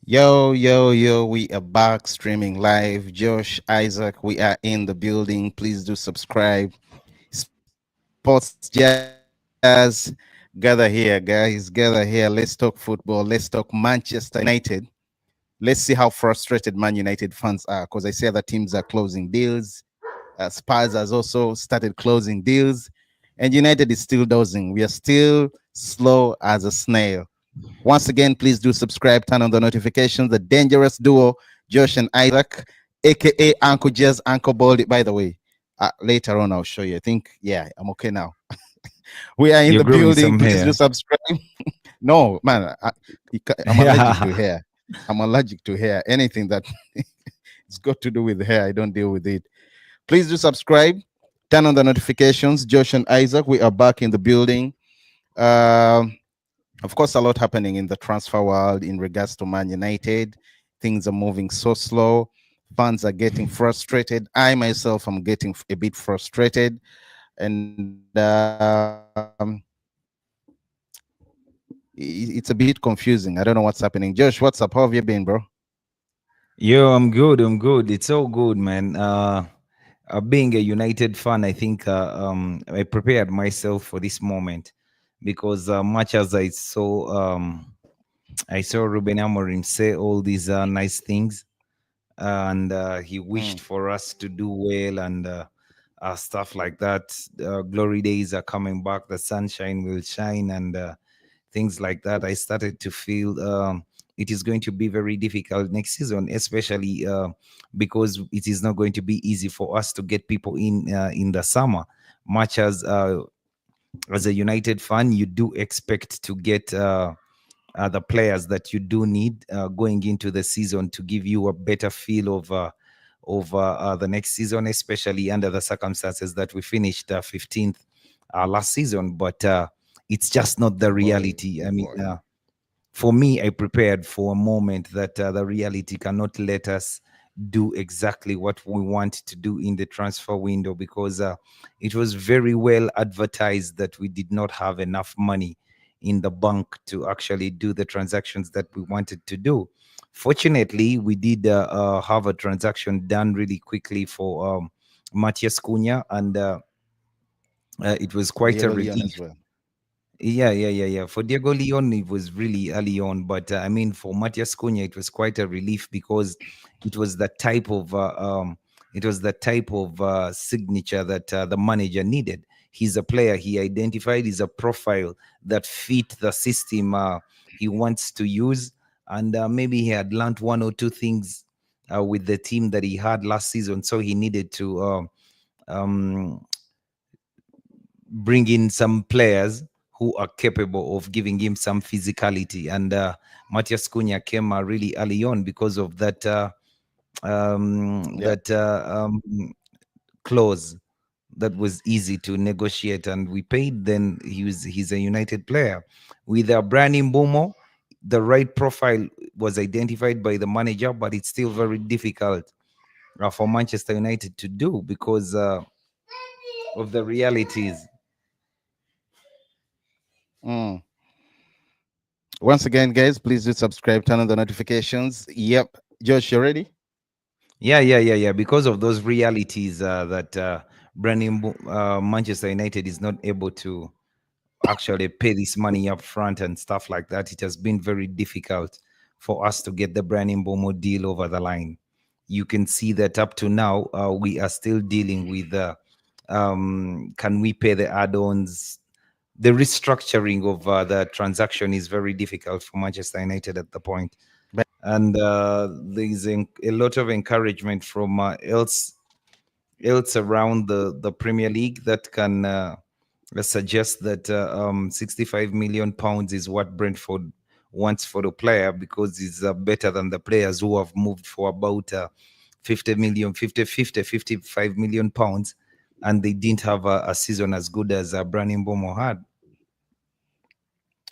Yo, yo, yo, we are back streaming live. Josh, Isaac, we are in the building. Please do subscribe. Sports Jazz, gather here, guys. Gather here. Let's talk football. Let's talk Manchester United. Let's see how frustrated Man United fans are because I see other teams are closing deals. Spurs has also started closing deals, and United is still dozing. We are still slow as a snail. Once again, please do subscribe, turn on the notifications. The dangerous duo, Josh and Isaac, aka Uncle Jazz, Uncle Baldy. By the way, later on I'll show you. I think, yeah, I'm okay now. We are in You're the growing building. some Please do hair. subscribe. No, man, I'm allergic to Yeah. hair. I'm allergic to hair. Anything that it's got to do with hair, I don't deal with it. Please do subscribe, turn on the notifications. Josh and Isaac, we are back in the building. Um, of course, a lot happening in the transfer world in regards to Man United. Things are moving so slow. Fans are getting frustrated. I myself am getting a bit frustrated, and it's a bit confusing. I don't know what's happening. Josh, what's up? How have you been, bro? Yo, I'm good. I'm good. It's all good, man. Being a United fan, I think I prepared myself for this moment because much as I saw Ruben Amorim say all these nice things, and he wished Mm, for us to do well and stuff like that. Glory days are coming back. The sunshine will shine, and things like that. I started to feel it is going to be very difficult next season, especially because it is not going to be easy for us to get people in the summer. Much as a United fan, you do expect to get the players that you do need going into the season to give you a better feel of the next season, especially under the circumstances that we finished 15th last season. But it's just not the reality. I mean, for me, I prepared for a moment that the reality cannot let us do exactly what we want to do in the transfer window because it was very well advertised that we did not have enough money in the bank to actually do the transactions that we wanted to do. Fortunately, we did have a transaction done really quickly for Matias Cunha, and it was quite a Diego Leon as relief. well. Yeah. For Diego Leon, it was really early on, but I mean, for Matias Cunha, it was quite a relief because it was the type of signature that the manager needed. He's a player. He identified is a profile that fit the system he wants to use, and maybe he had learned one or two things with the team that he had last season, so he needed to um, bring in some players who are capable of giving him some physicality. And Matias Cunha came really early on because of Yep. that clause that was easy to negotiate, and we paid. Then he's a United player. With Brian Mbomo, the right profile was identified by the manager, but it's still very difficult for Manchester United to do because of the realities. Mm. Once again, guys, please do subscribe, turn on the notifications. Yep. Josh, you ready? Yeah. Because of those realities that Manchester United is not able to actually pay this money up front and stuff like that, it has been very difficult for us to get the Brandon Bomo deal over the line. You can see that up to now, we are still dealing with can we pay the add-ons? The restructuring of the transaction is very difficult for Manchester United at the point, and there's a lot of encouragement from else around the Premier League that can suggest that 65 million pounds is what Brentford wants for the player because it's better than the players who have moved for about 50 million, 55 million pounds, and they didn't have a season as good as Branion Bomo had.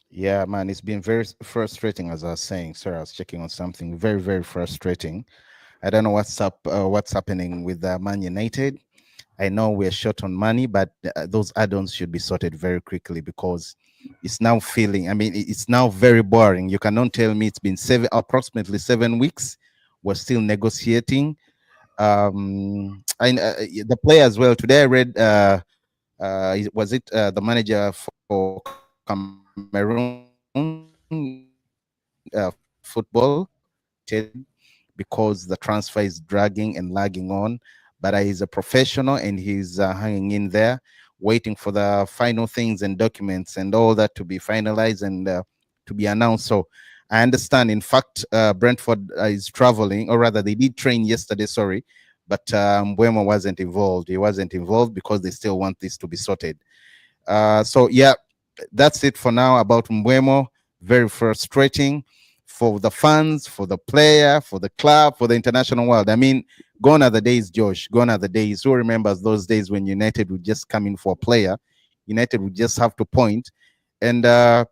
Yeah, man, it's been very frustrating, as I was saying. Sorry, I was checking on something. Very, very frustrating. I don't know what's happening with Man United. I know we're short on money, but those add-ons should be sorted very quickly because it's now feeling. I mean, it's now very boring. You cannot tell me it's been approximately 7 weeks. We're still negotiating. The player as well. Today I read. Was it the manager for Cameroon football because the transfer is dragging and lagging on. But he's a professional and he's hanging in there, waiting for the final things and documents and all that to be finalized and to be announced. So I understand. In fact, Brentford is traveling, or rather, they did train yesterday. Sorry, but Mbeumo wasn't involved. He wasn't involved because they still want this to be sorted. So yeah, that's it for now about Mbeumo. Very frustrating for the fans, for the player, for the club, for the international world. I mean, gone are the days, Josh. Gone are the days. Who remembers those days when United would just come in for a player? United would just have to point, and a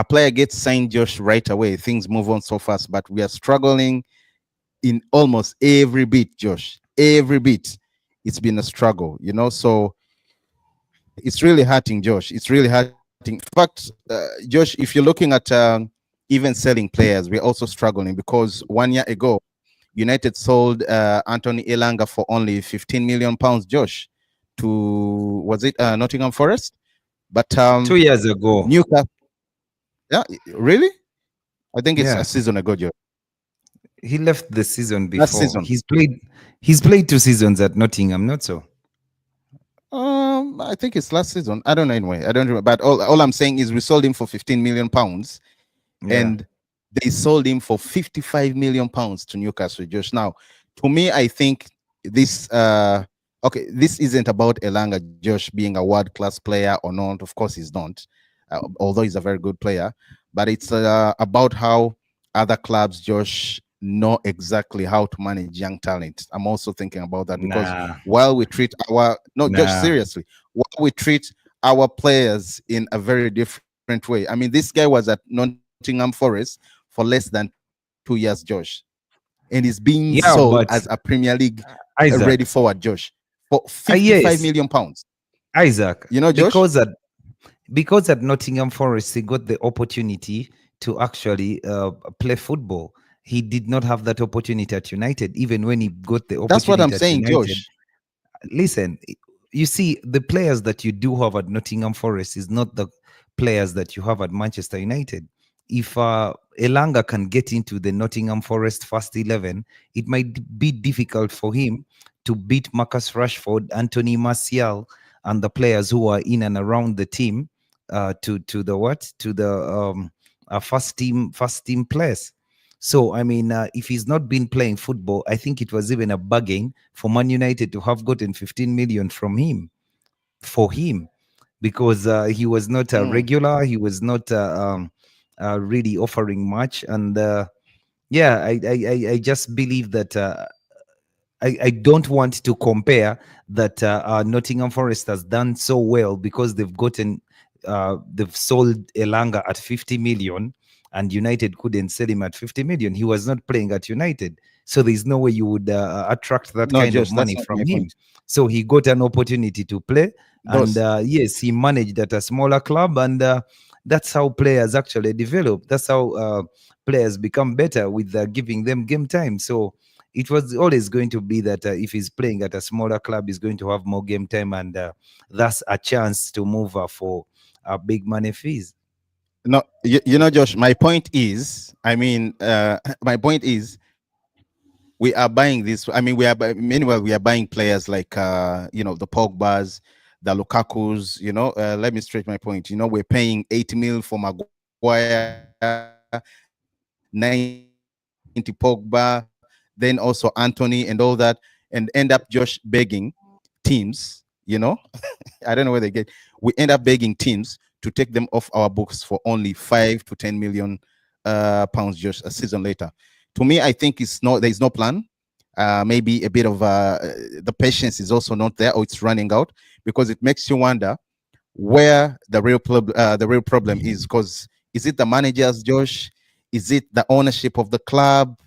player gets signed, Josh, right away. Things move on so fast, but we are struggling in almost every bit, Josh. Every bit, it's been a struggle, you know. So it's really hurting, Josh. It's really hurting. In fact, Josh, if you're looking at even selling players, we're also struggling because 1 year ago, United sold Anthony Elanga for only 15 million pounds, Josh, to was it Nottingham Forest? But 2 years ago. Newcastle, yeah, really? I think it's a Yeah, season ago, Josh. he left the season Last before. season. He's played 2 seasons at Nottingham, not so. I think it's last season. I don't know anyway. I don't remember. But all I'm saying is we sold him for 15 million pounds Yeah. and they sold him for 55 million pounds to Newcastle. Josh, now to me, I think this okay, this isn't about Elanga Josh being a world-class player or not. Of course he's not, although he's a very good player, but it's about how other clubs, Josh, know exactly how to manage young talent. I'm also thinking about that because Nah, while we treat our no, Josh, nah. seriously, while we treat our players in a very different way. I mean, this guy was at Nottingham Forest for less than 2 years, Josh, and is being sold as a Yeah, Premier but League ready Isaac, forward, Josh, for 55 yes, million pounds. Isaac, You know, Josh? because at Nottingham Forest he got the opportunity to actually play football. He did not have that opportunity at United. Even when he got the That's what I'm opportunity at saying, United, Josh. listen, you see, the players that you do have at Nottingham Forest is not the players that you have at Manchester United. If Elanga can get into the Nottingham Forest first 11, it might be difficult for him to beat Marcus Rashford, Anthony Martial, and the players who are in and around the team to the what to the first team players. So I mean, if he's not been playing football, I think it was even a bargain for Man United to have gotten 15 million from him for him because he was not a Mm. regular. He was not really offering much, and yeah, I just believe that. I don't want to compare that Nottingham Forest has done so well because they've sold Elanga at 50 million and United couldn't sell him at 50 million. He was not playing at United. So there's no way you would attract that No, kind of Josh, that's money not my from him. point. So he got an opportunity to play. And Those yes, he managed at a smaller club. And that's how players actually develop. That's how players become better with giving them game time. So it was always going to be that if he's playing at a smaller club, he's going to have more game time, and that's a chance to move for big money fees. no, you know, Josh, my point is, I mean, my point is we are buying this. I mean, meanwhile, we are buying players like, the Pogbas, the Lukakus, let me straight my point. We're paying 80 mil for Maguire, 90 Pogba, then also Anthony and all that, and end up Josh begging teams, I don't know where they get. We end up begging teams to take them off our books for only 5 to 10 million pounds just a season later. To me, I think there is no plan. Maybe a bit of the patience is also not there, or it's running out, because it makes you wonder where the real problem is. Because is it the managers, Josh? Is it the ownership of the club?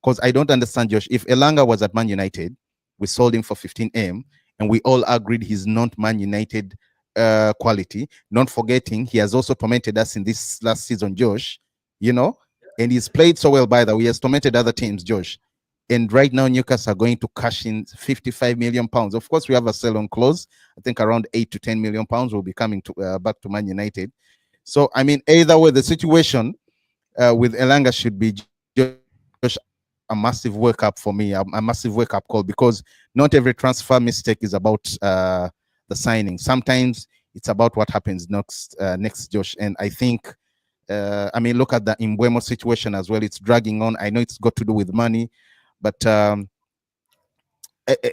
Because I don't understand, Josh. If Elanga was at Man United, we sold him for 15 m. and we all agreed he's not Man United quality. Not forgetting he has also tormented us in this last season, Josh. You know, and he's played so well. By the way, he has tormented other teams, Josh. And right now, Newcastle are going to cash in 55 million pounds. Of course, we have a sell on clause. I think around 8 to 10 million pounds will be coming to back to Man United. So, I mean, either way, the situation with Elanga should be just a massive wake up for me, a massive wake up call, because not every transfer mistake is about the signing. Sometimes it's about what happens next, Josh. And I think, I mean, look at the Imbuemo situation as well. It's dragging on. I know it's got to do with money, but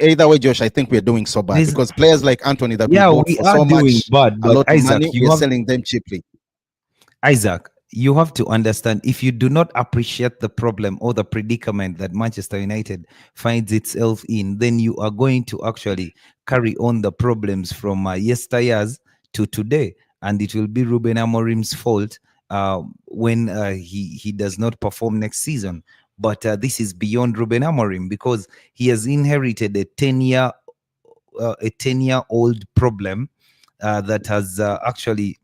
either way, Josh, I think we're doing so bad because players like Anthony that we Yeah, bought we for are so doing much, bad, a but lot of Isaac, money, we're selling them cheaply. Isaac, you have to understand, if you do not appreciate the problem or the predicament that Manchester United finds itself in, then you are going to actually carry on the problems from yesteryears to today, and it will be Ruben Amorim's fault when he does not perform next season. But this is beyond Ruben Amorim, because he has inherited a 10-year-old problem that has actually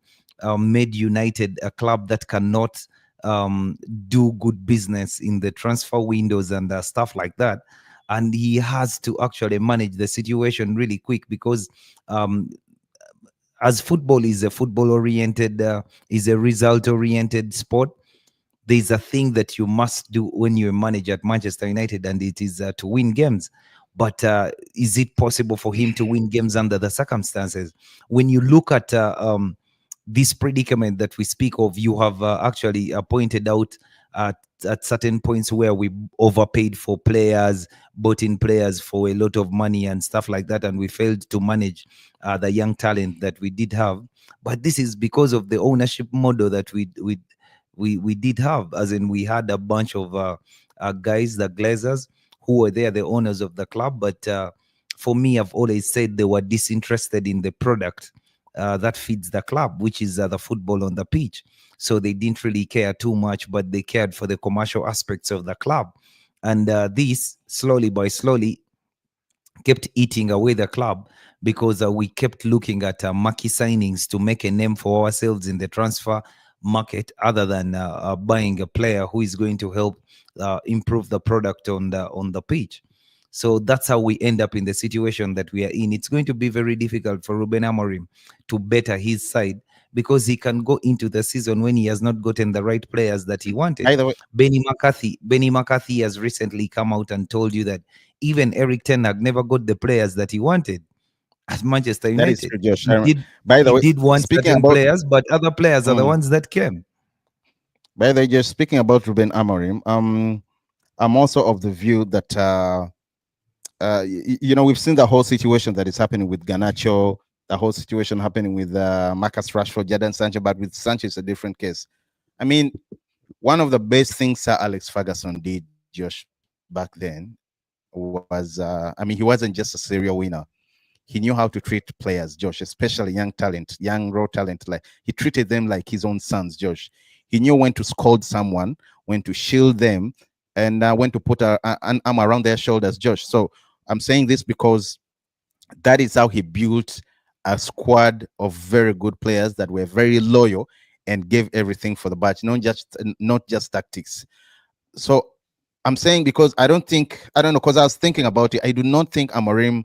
made United a club that cannot do good business in the transfer windows and stuff like that. And he has to actually manage the situation really quick, because as football is a football oriented, is a result oriented sport, there's a thing that you must do when you're a manager at Manchester United, and it is to win games. But is it possible for him to win games under the circumstances? When you look at this predicament that we speak of, you have actually pointed out at certain points where we overpaid for players, bought in players for a lot of money and stuff like that, and we failed to manage the young talent that we did have. But this is because of the ownership model that we did have, as in we had a bunch of guys, the Glazers, who were there, the owners of the club. But for me, I've always said they were disinterested in the product that feeds the club, which is the football on the pitch. So they didn't really care too much, but they cared for the commercial aspects of the club. And this, slowly by slowly, kept eating away the club, because we kept looking at marquee signings to make a name for ourselves in the transfer market, other than buying a player who is going to help improve the product on the pitch. So that's how we end up in the situation that we are in. It's going to be very difficult for Ruben Amorim to better his side, because he can go into the season when he has not gotten the right players that he wanted. Either way, Benny McCarthy has recently come out and told you that even Eric Ten Hag never got the players that he wanted at Manchester that is United. true, Josh. He did want certain players, but other players are the ones that came. By the way, just speaking about Ruben Amorim, I'm also of the view that you know, we've seen the whole situation that is happening with Garnacho, the whole situation happening with Marcus Rashford, Jadon Sancho, but with Sancho it's a different case. I mean, one of the best things Sir Alex Ferguson did, Josh, back then was, I mean, he wasn't just a serial winner. He knew how to treat players, Josh, especially young talent, young raw talent. Like, he treated them like his own sons, Josh. He knew when to scold someone, when to shield them, and when to put an arm around their shoulders, Josh. So I'm saying this because that is how he built a squad of very good players that were very loyal and gave everything for the badge, not just tactics. So I'm saying, because I don't know, because I was thinking about it, I do not think Amorim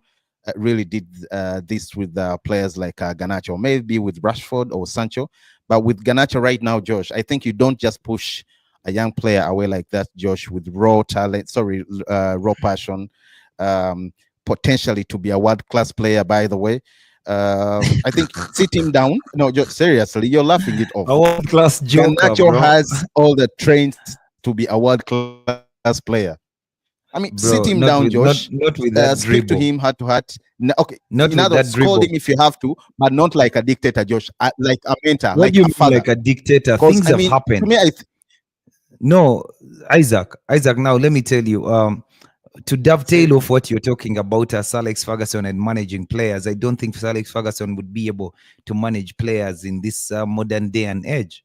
really did this with players like Garnacho, maybe with Rashford or Sancho. But with Garnacho right now, Josh, I think you don't just push a young player away like that, Josh, with raw talent, raw passion, potentially to be a world-class player, by the way. I think sit him down. No, just seriously, you're laughing it off. A world-class joker, Garnacho bro. has all the traits to be a world-class player. I mean, Bro, sit him down, Josh. not with that Speak to dribble. him heart to heart. Okay, Not in with other that words, scold dribble. him if you have to, but not like a dictator, Josh. Like a mentor, What like do you a mean, father. like a dictator? Because Things I have mean, happened. to me, No, Isaac. Now let me tell you. To dovetail off what you're talking about, Sir Alex Ferguson and managing players, I don't think Sir Alex Ferguson would be able to manage players in this modern day and age.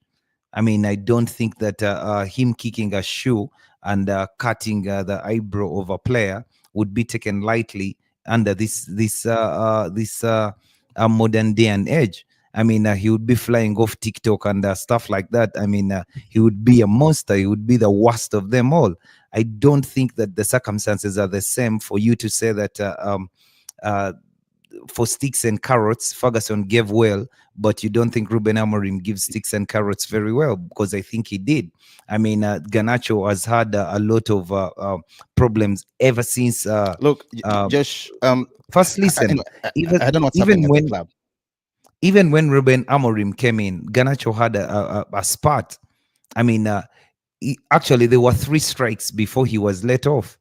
I mean, I don't think that him kicking a shoe and cutting the eyebrow of a player would be taken lightly under this modern day and age. I mean, he would be flying off TikTok and stuff like that. I mean, he would be a monster. He would be the worst of them all. I don't think that the circumstances are the same for you to say that uh, for sticks and carrots, Ferguson gave well, but you don't think Ruben Amorim gives sticks and carrots very well? Because I think he did. I mean, Ganacho has had a lot of problems ever since. Look, Uh, Josh, First, listen, even I don't know what's happening even at the when club. even when Ruben Amorim came in, Ganacho had a spot. I mean, actually, there were 3 strikes before he was let off.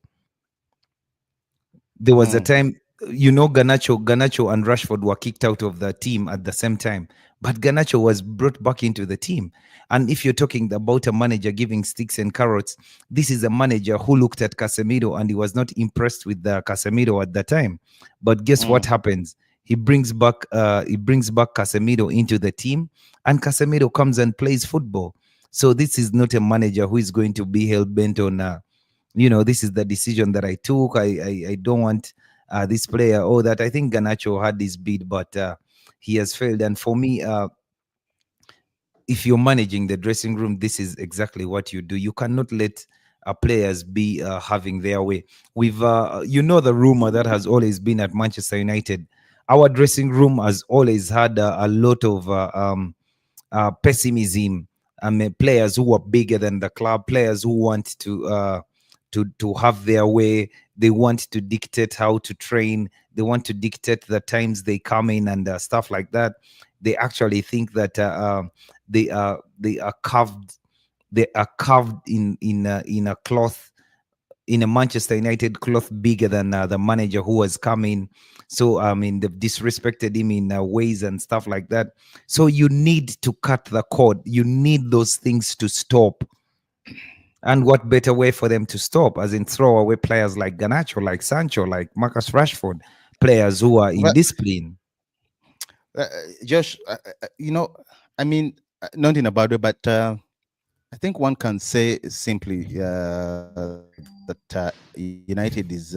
There was a Mm, time, Ganacho and Rashford were kicked out of the team at the same time, but Ganacho was brought back into the team. And if you're talking about a manager giving sticks and carrots, this is a manager who looked at Casemiro and he was not impressed with the Casemiro at the time. But guess what mm. happens? He brings back Casemiro into the team, and Casemiro comes and plays football. So this is not a manager who is going to be hell bent on this is the decision that I took. I don't want this player or that. I think Ganacho had this bid, but he has failed. And for me, if you're managing the dressing room, this is exactly what you do. You cannot let players be having their way. The rumor that has always been at Manchester United. Our dressing room has always had a lot of pessimism. I mean, players who are bigger than the club, players who want to have their way. They want to dictate how to train. They want to dictate the times they come in and stuff like that. They actually think that they are carved. They are carved in a cloth, in a Manchester United cloth bigger than the manager who has come in. So I mean, they've disrespected him in ways and stuff like that. So you need to cut the cord. You need those things to stop. And what better way for them to stop, as in throw away players like Ganacho, like Sancho, like Marcus Rashford, players who are Well, indisciplined. Josh, I mean, nothing about it, but I think one can say simply that United is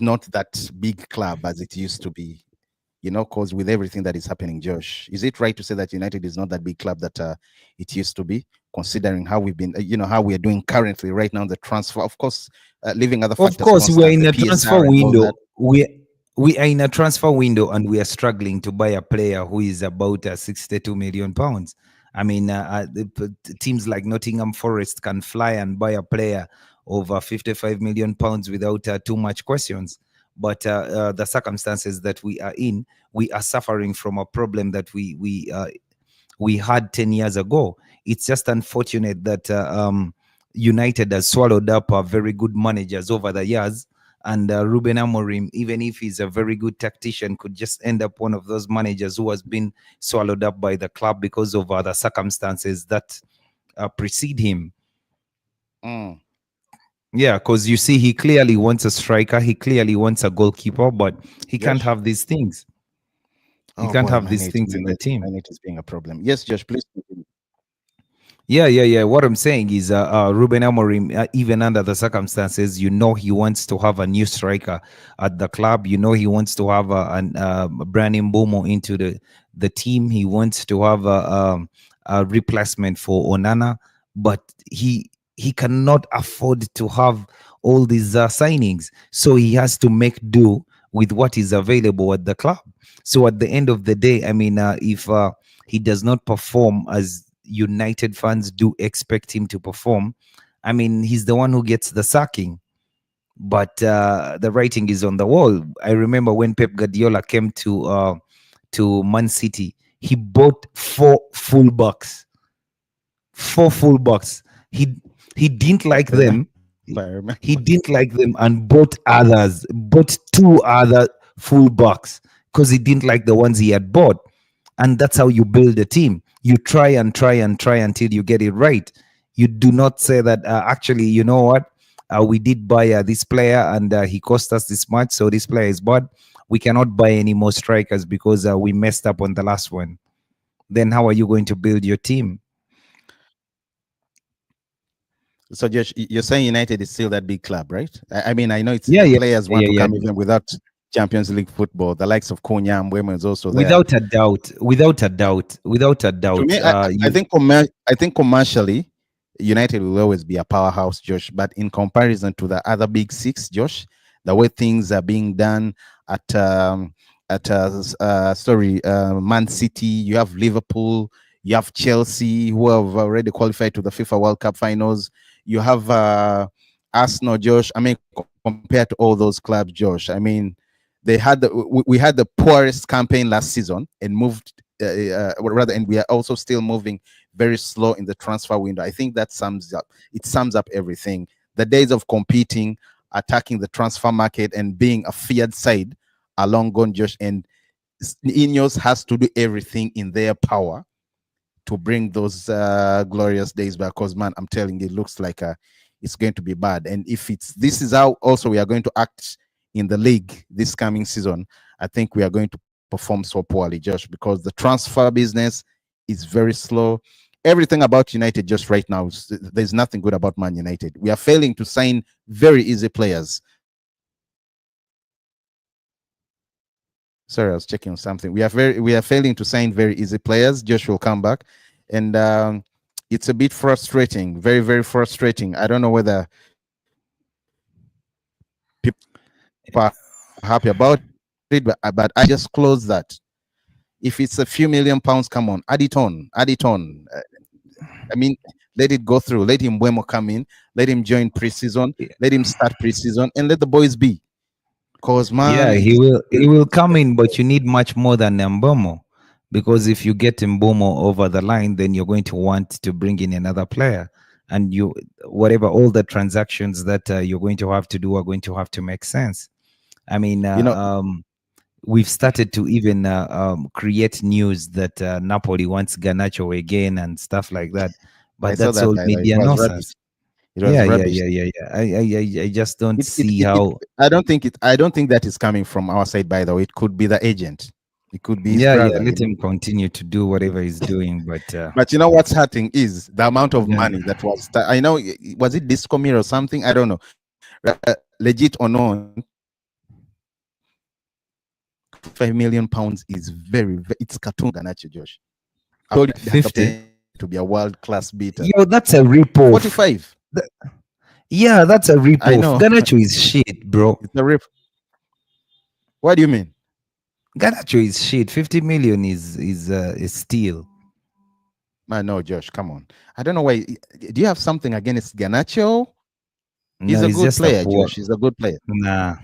not that big club as it used to be. Because with everything that is happening, Josh, is it right to say that United is not that big club that it used to be, considering how we've been, how we are doing currently right now, the transfer, of course, leaving other Of factors course, we are constant, in the a transfer PSR and all window. that. We are in a transfer window, and we are struggling to buy a player who is about 62 million pounds. I mean, teams like Nottingham Forest can fly and buy a player over 55 million pounds without too much questions. But the circumstances that we are in, we are suffering from a problem that we had 10 years ago. It's just unfortunate that United has swallowed up very good managers over the years. And Ruben Amorim, even if he's a very good tactician, could just end up one of those managers who has been swallowed up by the club because of other circumstances that precede him. Mm. Yeah, because you see, he clearly wants a striker, he clearly wants a goalkeeper, but he can't Josh? have these things. He Oh can't boy, have these things in the team. my net is being a problem. Yes, Josh, please continue. Yeah. What I'm saying is, Ruben Amorim, even under the circumstances, he wants to have a new striker at the club. He wants to have Brandon Mbomo into the team. He wants to have a replacement for Onana, but he cannot afford to have all these signings, so he has to make do with what is available at the club. So at the end of the day, I mean, if he does not perform as United fans do expect him to perform, I mean, he's the one who gets the sacking. But the writing is on the wall. I remember when Pep Guardiola came to Man City, he bought 4 fullbacks. 4 fullbacks. He didn't like I remember. them. I remember. He didn't like them and bought others. Bought 2 other fullbacks because he didn't like the ones he had bought. And that's how you build a team. You try and try and try until you get it right. You do not say that actually, you know what, we did buy this player and he cost us this much, so this player is bought. We cannot buy any more strikers because we messed up on the last one. Then how are you going to build your team? So Josh, you're saying United is still that big club, right? I mean, I know it's Yeah, yeah, players want yeah, to yeah. come even without Champions League football. The likes of Konya Mbeumo is also there. Without a doubt, without a doubt, without a To doubt. me, I You think I think commercially, United will always be a powerhouse, Josh. But in comparison to the other big six, Josh, the way things are being done at Man City, you have Liverpool, you have Chelsea, who have already qualified to the FIFA World Cup finals. You have Arsenal, Josh. I mean, compared to all those clubs, Josh. I mean, we had the poorest campaign last season and moved rather, and we are also still moving very slow in the transfer window. I think that sums up everything. The days of competing, attacking the transfer market, and being a feared side are long gone, Josh. And Ineos has to do everything in their power to bring those glorious days back. Because man, I'm telling you, it looks like it's going to be bad. And if this is how also we are going to act in the league this coming season, I think we are going to perform so poorly, Josh, because the transfer business is very slow. Everything about United just right now, there's nothing good about Man United. We are failing to sign very easy players. Sorry, I was checking on something. We are failing to sign very easy players. Josh will come back, and it's a bit frustrating, very very frustrating. I don't know whether people are happy about it, but I just close that. If it's a few million pounds, come on, add it on, add it on. I mean, let it go through. Let him Mbeumo come in. Let him join preseason. Let him start preseason, and let the boys be. Cause Yeah, man, he will come in, but you need much more than Mbeumo, because if you get Mbeumo over the line, then you're going to want to bring in another player, and you whatever all the transactions that you're going to have to do are going to have to make sense. I mean, you know, we've started to even create news that Napoli wants Garnacho again and stuff like that, I but saw that's that all by the way. It media was rubbish. nonsense. It was Yeah, yeah, rubbish. yeah, yeah, yeah. I just don't It, see how. I don't think that is coming from our side, by the way. It could be the agent. It could be his Yeah, yeah. brother, Let him continue to do whatever he's doing, but But you know what's hurting is the amount of yeah, money that was. I know, was it Discomir or something? I don't know. Legit or not, 5 million pounds is it's cartoon Garnacho, Josh. I told you it has the 50. potential to be a world class beater. Yo, that's a rip-off. 45. Yeah, that's a I rip-off. know. Garnacho is shit, bro. It's a rip. What do you mean? Garnacho is shit. 50 million is steal. Man, no, Josh, come on. I don't know why. Do you have something against Garnacho? He's No, a he's good just a player, poor. Josh. He's a good player. Nah,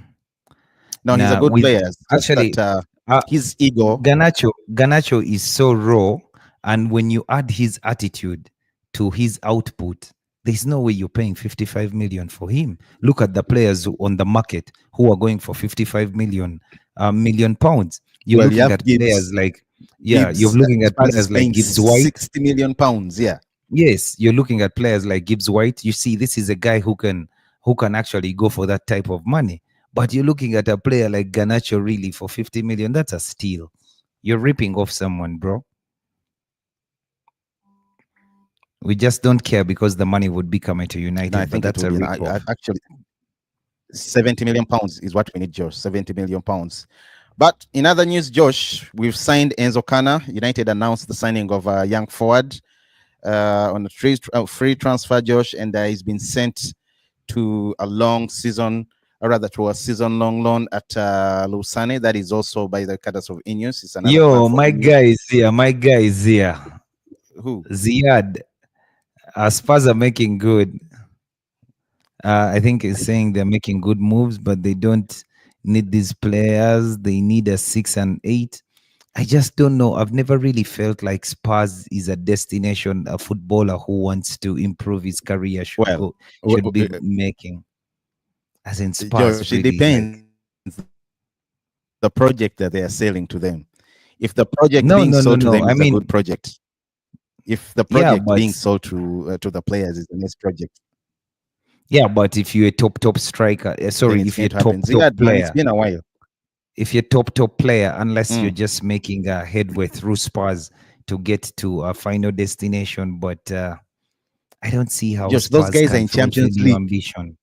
No, he's a nah. good With player. It's just actually, that uh, his ego. Garnacho is so raw, and when you add his attitude to his output, there's no way you're paying 55 million for him. Look at the players on the market who are going for 55 million pounds. You're Well, you looking have at players Gibbs. like, yeah, you're Gibbs. looking at Spurs is players like paying Gibbs White. 60 million pounds. Yeah. Yes, you're looking at players like Gibbs White. You see, this is a guy who can actually go for that type of money. But you're looking at a player like Garnacho really for 50 million. That's a steal. You're ripping off someone, bro. We just don't care because the money would be coming to No, I United, think but it will that's be. a No, rip off. actually, 70 million pounds is what we need, Josh. 70 million pounds. But in other news, Josh, we've signed Enzo Kana. United announced the signing of a young forward on a free transfer, Josh, and he's been sent to a long season, or rather to a season-long loan at Lausanne. That is also by the cadres of Ineos. It's another plug Yo, for my Ineos. guy is here. My guy is here. Who? Ziad. Spurs are making good. I think he's saying they're making good moves, but they don't need these players. They need a 6 and 8. I just don't know. I've never really felt like Spurs is a destination a footballer who wants to improve his career should Well, go should be making. As in Spurs, Josh, it really. Like, depends the project that they are selling to them. If the project no, being no, no, sold to no. them I is a mean, good project, if the yeah, project but being sold to the players is the next project, if you're a top striker, then sorry, it's if you're going to top happen. top Ziad, man, it's player, been a while. if you're top player, unless you're Mm. just making a headway through Spurs to get to a final destination, but I don't see how Josh, those Spurs guys are can in fulfill Champions your League. ambition,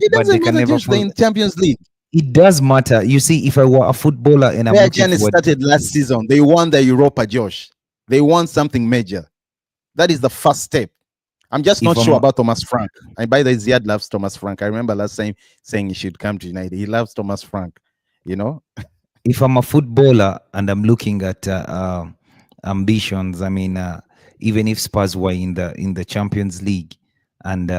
It but they doesn't can matter, never Josh. They're full. in Champions League. It does matter. You see, if I were a footballer and I'm Where looking Giannis forward, started last season, they won the Europa, Josh. They won something major. That is the first step. I'm just if not sure I'm about Thomas Frank. And by the way, Ziad loves Thomas Frank. I remember last time saying he should come to United. He loves Thomas Frank, you know? if I'm a footballer and I'm looking at ambitions, I mean, even if Spurs were in the Champions League and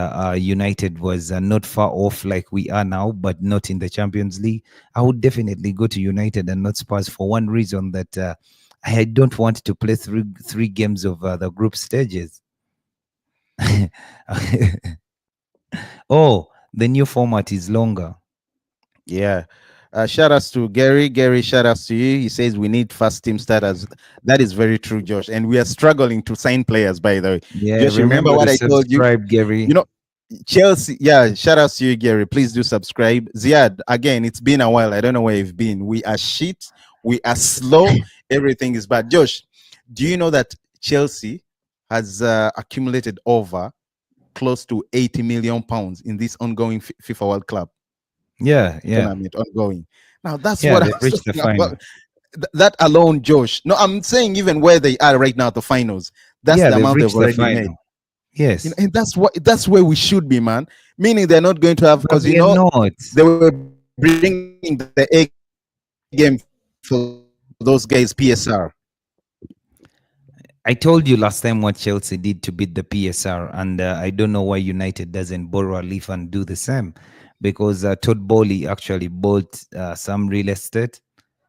United was not far off like we are now, but not in the Champions League, I would definitely go to United and not Spurs for one reason that I don't want to play three games of the group stages. Oh, the new format is longer. Yeah. Shout outs to Gary. Gary, shout outs to you. He says we need fast team starters. That is very true, Josh. And we are struggling to sign players, by the way. Yeah, Josh, you remember remember to what I told you? subscribe, Gary. You know, Chelsea, yeah, shout outs to you, Gary. Please do subscribe. Ziad, again, it's been a while. I don't know where you've been. We are shit. We are slow. Everything is bad. Josh, do you know that Chelsea has accumulated over close to 80 million pounds in this ongoing FIFA World Club Yeah, tournament ongoing? Now, that's yeah. what I They've was reached the talking final. about. That alone, Josh. No, I'm saying even where they are right now, the finals, that's Yeah, the they've amount they've reached the already made. final. Yes, And that's where we should be, man. Meaning they're not going to have, but because they're not. they were bringing the A game for those guys PSR. I told you last time what Chelsea did to beat the PSR, and I don't know why United doesn't borrow a leaf and do the same, because Todd Bowley actually bought some real estate.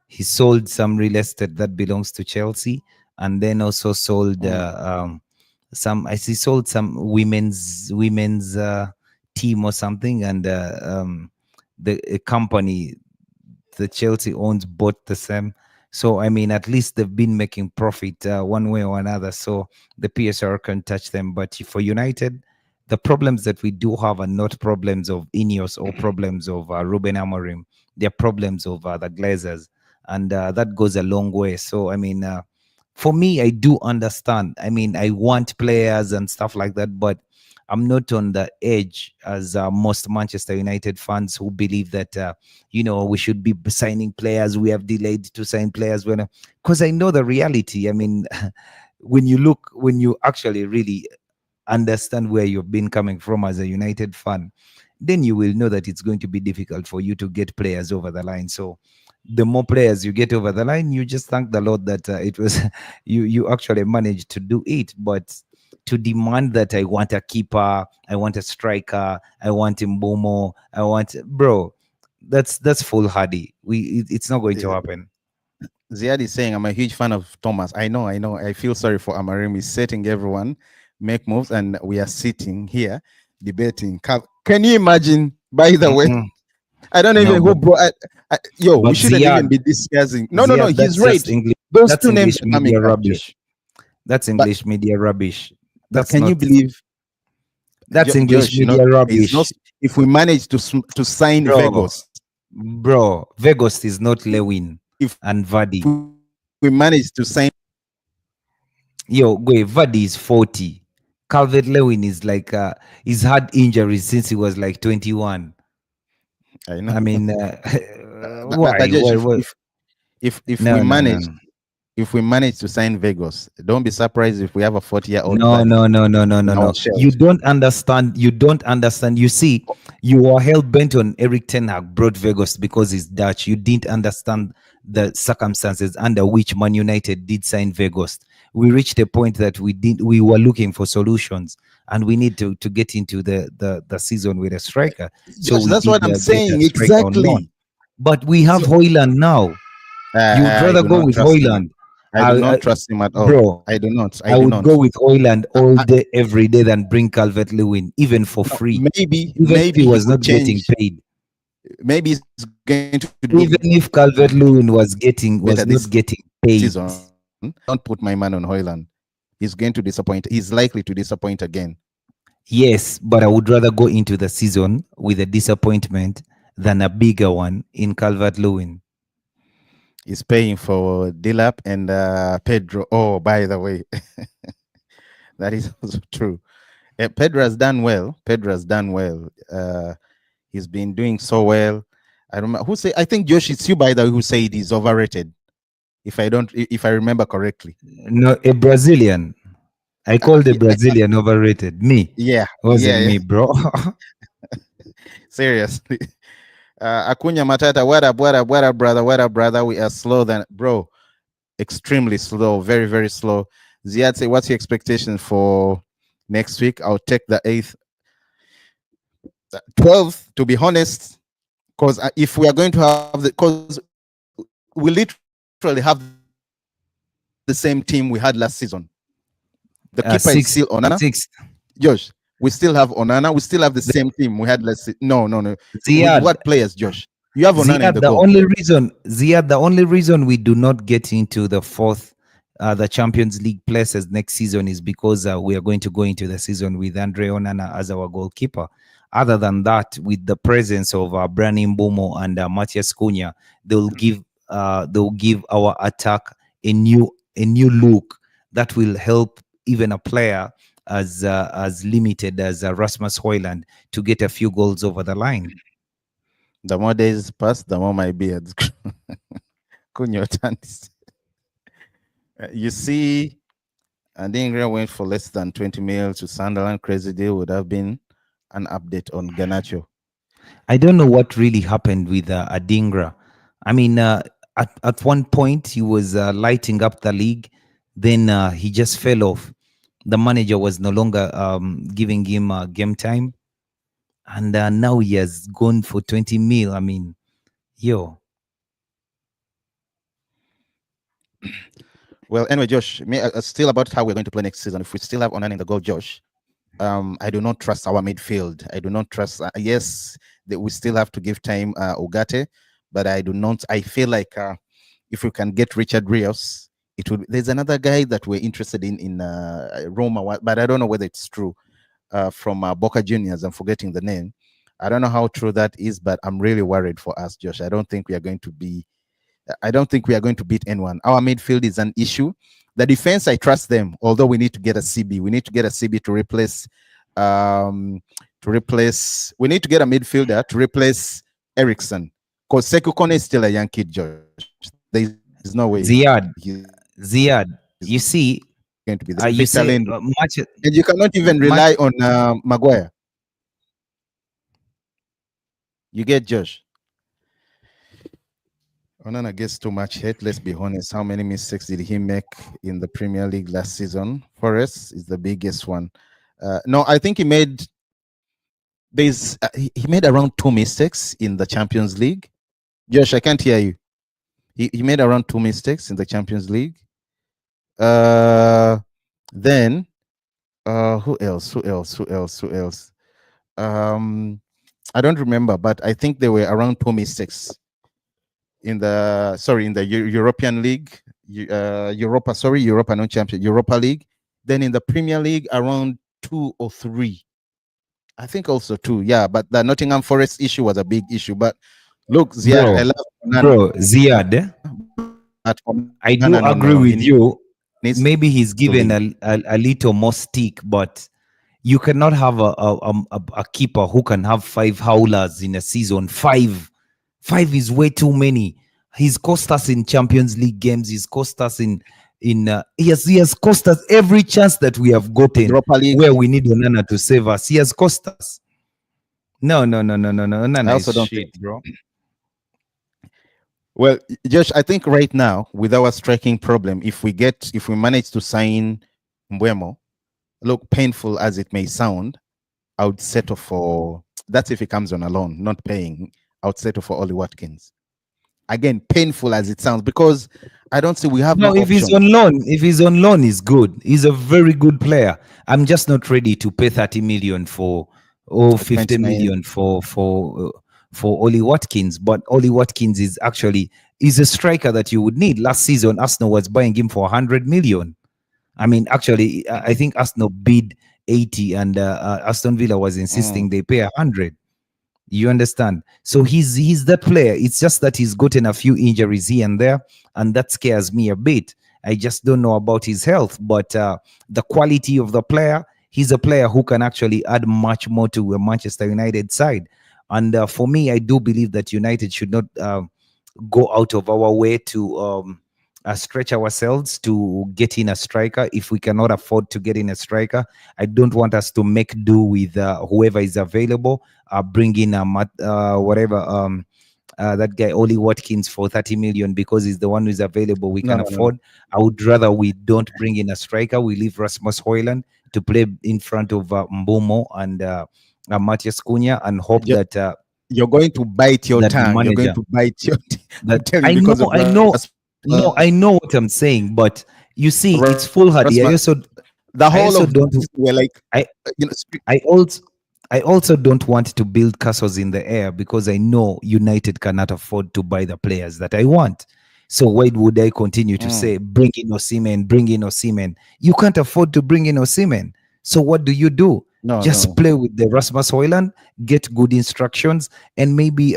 He sold some real estate that belongs to Chelsea, and then also sold some. I see sold some women's team or something, and the company the Chelsea owns bought the same. So I mean, at least they've been making profit one way or another. So the PSR can touch them. But for United, the problems that we do have are not problems of Ineos or problems of Ruben Amorim. They're problems of the Glazers, and that goes a long way. So I mean, for me, I do understand. I mean, I want players and stuff like that, but I'm not on the edge as most Manchester United fans who believe that we should be signing players. We have delayed to sign players because I know the reality. I mean, when you actually really understand where you've been coming from as a United fan, then you will know that it's going to be difficult for you to get players over the line. So the more players you get over the line, you just thank the Lord that it was you actually managed to do it. But to demand that I want a keeper, I want a striker, I want Mbomo, I want bro, that's foolhardy. It's not going to happen. Ziad is saying, I'm a huge fan of Thomas. I know. I feel sorry for Amarim. He's setting everyone make moves, and we are sitting here debating. Can you imagine? By the way, Mm-mm. I don't know No, even who but brought. We but shouldn't even Ziad, be discussing. No, no, no. Ziad, He's right. Those That's two names English are coming media up, Josh. rubbish. That's But English media rubbish. but That's can you not. believe, That's English Josh? media It's not. rubbish, If we manage to sign bro. Vegas, Bro, Vegas is not Lewin if and we Vardy. manage to sign, Yo, wait, Vardy is 40. Calvert Lewin is like he's had injuries since he was like 21. I know. I mean, But why? Josh, Why? if we No, no, no, manage to sign Vegas, don't be surprised if we have a 40-year-old no, Vardy no, no, no, no, no, in our no. You shells. don't understand. You don't understand. You see, you are hell bent on Eric Ten Hag brought Vegas because he's Dutch. You didn't understand the circumstances under which Man United did sign Vegas. We reached a point that we were looking for solutions, and we need to get into the season with a striker. So Josh, we that's did what I'm get a saying. striker on loan. Exactly. But we have So Hoyland now. You would I rather do go not with trust him. Hoyland. I do I, not trust him at all. bro, I do not. I I do would go not. with Hoyland I, all I, day, every day, than bring Calvert Lewin, even for no, free, maybe even if he he was could not getting change. paid. Maybe he's going to do Even if Calvert Lewin was better not this getting paid. season. Don't put my man on Hoyland. He's going to disappoint. He's likely to disappoint again. Yes, but I would rather go into the season with a disappointment than a bigger one in Calvert Lewin. He's paying for Dilap and Pedro. Oh, by the way, that is also true. Pedro has done well. Pedro has done well. He's been doing so well. I remember who say. I think Josh, it's you by the way who said he's overrated. If I remember correctly. No, a Brazilian. I called the Brazilian overrated. Me. Yeah, Wasn't yeah, me, bro. seriously. Acuna Matata, what up, brother? What up, brother? We are slow than bro, extremely slow, very, very slow. Ziad say, what's your expectation for next week? I'll take the 8th, 12th, to be honest, because if we are going to have the, because we literally have the same team we had last season. The keeper is still Onana. Sixth, Josh, sixth. we still have Onana. We still have the same team we had last. No. With what Ziad, players, Josh? You have Onana in the Ziad, goal. the only reason we do not get into the fourth, the Champions League places next season is because we are going to go into the season with Andre Onana as our goalkeeper. Other than that, with the presence of Brani Mbumo and Matthias Cunha, they'll give our attack a new look that will help even a player as limited as Rasmus Højlund to get a few goals over the line. The more days pass, the more my beard. Cunha turns. You see, Adingra went for less than 20 mil to Sunderland. Crazy deal would have been an update on Garnacho. I don't know what really happened with Adingra. I mean, at one point he was lighting up the league, then he just fell off. The manager was no longer giving him game time, and now he has gone for 20 mil. I mean, yo. Well, anyway, Josh, still about how we're going to play next season. If we still have Onan in the goal, Josh, I do not trust our midfield. I do not trust. Yes, that we still have to give time Ugarte, but I do not. I feel like if we can get Richard Rios, it would. There's another guy that we're interested in Roma, but I don't know whether it's true. From Boca Juniors, I'm forgetting the name. I don't know how true that is, but I'm really worried for us, Josh. I don't think we are going to beat anyone. Our midfield is an issue. The defense, I trust them, although we need to get a CB. We need to get a CB to replace we need to get a midfielder to replace Ericsson. Because Sekou Kone is still a young kid, Josh. There's no way. Ziad, you see, going to be the you say and you cannot even rely on Maguire. You get Josh. Onana gets too much hate. Let's be honest. How many mistakes did he make in the Premier League last season? Forest is the biggest one. No, I think he made he made around 2 mistakes in the Champions League. Josh, I can't hear you. He made around 2 mistakes in the Champions League. Then who else? I don't remember, but I think there were around 2 mistakes in the European League, Europa, not Champions, Europa League. Then in the Premier League, around 2 or 3. I think also 2, yeah. But the Nottingham Forest issue was a big issue. But look, Ziad, I love Ziad. I do agree with you. Maybe he's given a little more stick, but you cannot have a keeper who can have 5 howlers in a season. 5 is way too many. He's cost us in Champions League games. He's cost us he has cost us every chance that we have gotten where we need Onana to save us. He has cost us. No. Onana I also don't shit, think, bro. Well, Josh, I think right now with our striking problem, if we manage to sign Mbeumo, look, painful as it may sound, I would settle for that's if he comes on a loan, not paying. I would settle for Ollie Watkins. Again, painful as it sounds, because I don't see we have no if he's on loan, he's good. He's a very good player. I'm just not ready to pay 30 million for 50 million for Ollie Watkins. But Ollie Watkins is a striker that you would need. Last season, Arsenal was buying him for 100 million. I mean, actually, I think Arsenal bid 80 and Aston Villa was insisting they pay 100. You understand? So he's that player. It's just that he's gotten a few injuries here and there, and that scares me a bit. I just don't know about his health, but the quality of the player he's a player who can actually add much more to a Manchester United side. And for me, I do believe that United should not go out of our way to stretch ourselves to get in a striker if we cannot afford to get in a striker. I don't want us to make do with whoever is available. Bring in a whatever that guy Oli Watkins for 30 million because he's the one who's available. We can No, no, no, no. afford. I would rather we don't bring in a striker. We leave Rasmus Højlund to play in front of Mbumo and Matthias Cunha and hope Ju- that You're going to bite your that the tongue. You're going manager to bite your. I'm that telling you because of no, I know what I'm saying, but you see, it's foolhardy. The I whole also of don't. this were like, I you know, I also I also don't want to build castles in the air because I know United cannot afford to buy the players that I want. So why would I continue to say bring in Osimhen, bring in Osimhen? You can't afford to bring in Osimhen. So what do? no, Just no. play with the Rasmus Højlund, get good instructions, and maybe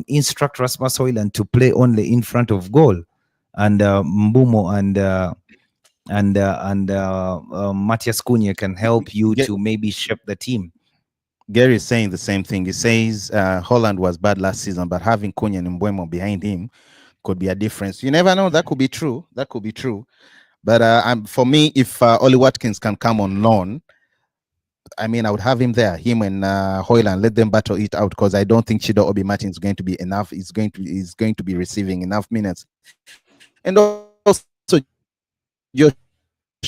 instruct Rasmus Højlund to play only in front of goal, and Mbumo and Matthias Cunha can help you Ge- to maybe shape the team. Gary is saying the same thing. He says Holland was bad last season, but having Cunha and Mbuemo behind him could be a difference. You never know. That could be true. That could be true. But for me, if Ollie Watkins can come on loan, I mean, I would have him there, him and Hoyland, let them battle it out because I don't think Chido Obi Martin is going to be enough. Is going to be receiving enough minutes. And also, Josh,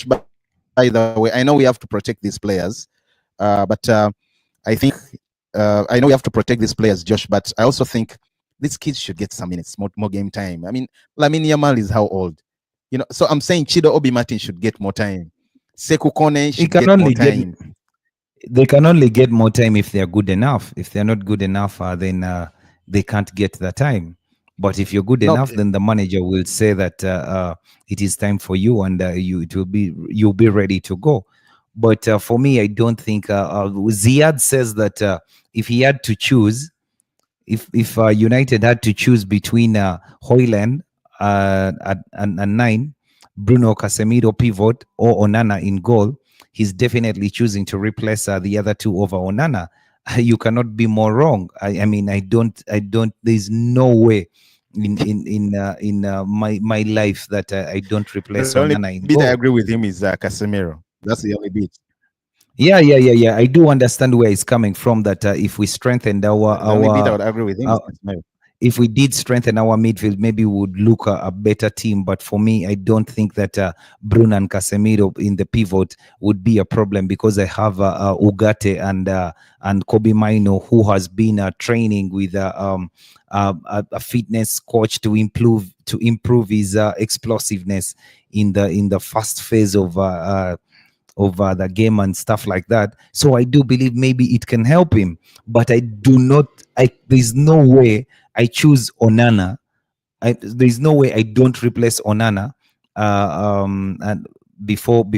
by the way, I know we have to protect these players, but I think I know we have to protect these players, Josh. But I also think these kids should get some minutes, more game time. I mean, Lamine Yamal is how old? You know, so I'm saying Chido Obi Martin should get more time. Sekou Kone He should can get more only get time. they can only get more time if they're good enough. If they're not good enough, then they can't get the time. But if you're good No, enough, then the manager will say that it is time for you, and you'll be ready to go. But for me, I don't think Ziad says that if he had to choose, if United had to choose between Hoyland at 9, Bruno Casemiro pivot, or Onana in goal, he's definitely choosing to replace the other two over Onana. You cannot be more wrong. I mean, I don't. There's no way in my life that I don't replace the only Onana in bit I goal. agree with him is Casemiro. That's the only bit. Yeah. I do understand where it's coming from. That if we strengthened The only bit I would agree with him is Casemiro. if we did strengthen our midfield, maybe we would look a better team. But for me, I don't think that Bruno and Casemiro in the pivot would be a problem because I have Ugarte and Kobe Maino, who has been training with a fitness coach to improve his explosiveness in the first phase of the game and stuff like that. So I do believe maybe it can help him, but I do not. There's no way I choose Onana. There's no way I don't replace Onana and before a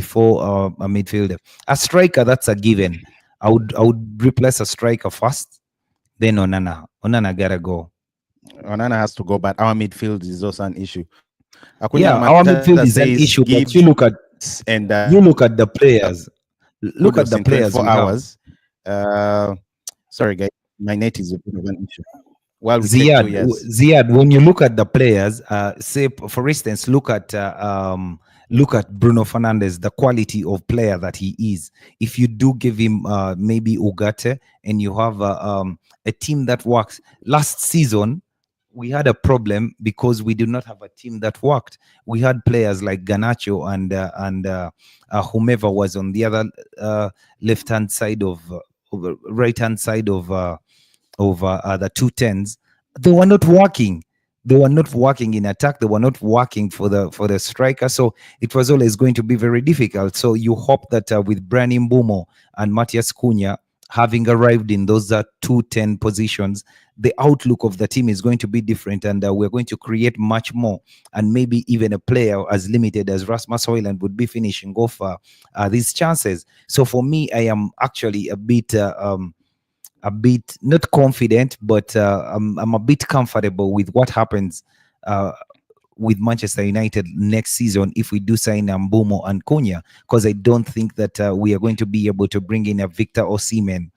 midfielder. A striker, that's a given. I would replace a striker first, then Onana. Onana gotta go. Onana has to go, but our midfield is also an issue. Yeah, Akunya our Matata midfield is an says issue, but Gibbs and you look at the players. Look at Kudos the in players 24 we have. hours. Sorry, guys, my net is a bit of an issue. While we take Ziad, 2 years, when you look at the players, say for instance, look at Bruno Fernandes, the quality of player that he is. If you do give him maybe Ugarte, and you have a team that works. Last season, we had a problem because we did not have a team that worked. We had players like Ganacho and whomever was on the other left hand side of right hand side of the 210s. They were not working. They were not working in attack. They were not working for the striker. So it was always going to be very difficult. So you hope that with Brani Mbumo and Matthias Cunha having arrived in those 210 positions, the outlook of the team is going to be different, and we're going to create much more. And maybe even a player as limited as Rasmus Højlund would be finishing off these chances. So for me, I am actually a bit not confident, but I'm a bit comfortable with what happens with Manchester United next season if we do sign Mbumo and Cunha, because I don't think that we are going to be able to bring in a Victor Osimhen